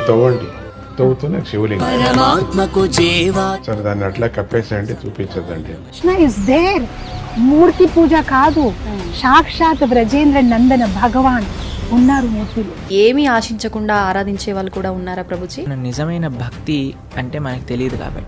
తవ్వండి, తవ్వుతూనే శివలింగం. సరే దాన్ని అట్లా కప్పేసేయండి, చూపించదండి.
Krishna is there. మూర్తి పూజ కాదు, సాక్షాత్ బ్రజేంద్ర నందన భగవాన్ ఉన్నారు మూర్తిలో.
ఏమీ ఆశించకుండా ఆరాధించే వాళ్ళు కూడా ఉన్నారా ప్రభుజీ?
నిజమైన భక్తి అంటే మనకు తెలియదు కాబట్టి